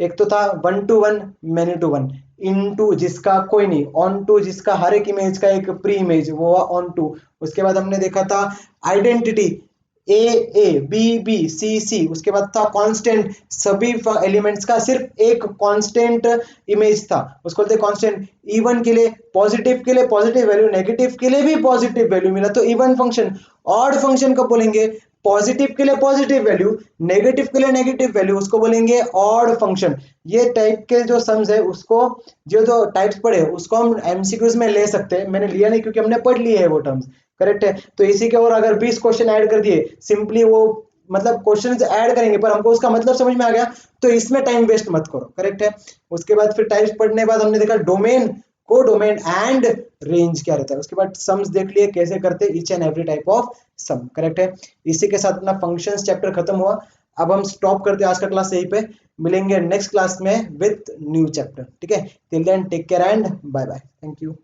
एक तो था 1 to 1, मैनी टू 1, इनटू जिसका कोई नहीं, ऑन टू जिसका हर एक इमेज का एक प्री इमेज, वो हुआ ऑन टू। उसके बाद हमने देखा था identity, A B B C, उसके बाद था कांस्टेंट, सभी एलिमेंट्स का सिर्फ एक कांस्टेंट इमेज था, उसको बोलते कांस्टेंट। इवन के लिए पॉजिटिव वैल्यू, नेगेटिव के लिए भी पॉजिटिव वैल्यू मिला तो इवन फंक्शन। ऑड फंक्शन कब बोलेंगे, पॉजिटिव के लिए पॉजिटिव वैल्यू, नेगेटिव के लिए नेगेटिव वैल्यू, उसको बोलेंगे ऑड फंक्शन। ये टाइप के जो सम्स है उसको, जो टाइप्स पढ़े उसको हम एमसीक्यूज में ले सकते हैं। मैंने लिया नहीं क्योंकि हमने पढ़ लिए है वो टर्म्स, करेक्ट है। तो इसी के और अगर 20 क्वेश्चन ऐड कर दिए, सिंपली वो मतलब क्वेश्चन ऐड करेंगे पर हमको उसका मतलब समझ में आ गया, तो इसमें टाइम वेस्ट मत करो, करेक्ट है। उसके बाद फिर टाइप्स पढ़ने के बाद हमने देखा डोमेन, कोडोमेन एंड रेंज क्या रहता है। उसके बाद सम्स देख लिए कैसे करते each and every type of sum, correct है। इसी के साथ अपना फंक्शंस चैप्टर खत्म हुआ। अब हम स्टॉप करते हैं आज का क्लास यहीं पे, मिलेंगे नेक्स्ट क्लास में विथ न्यू चैप्टर, ठीक है। Till then take care and bye bye, thank you.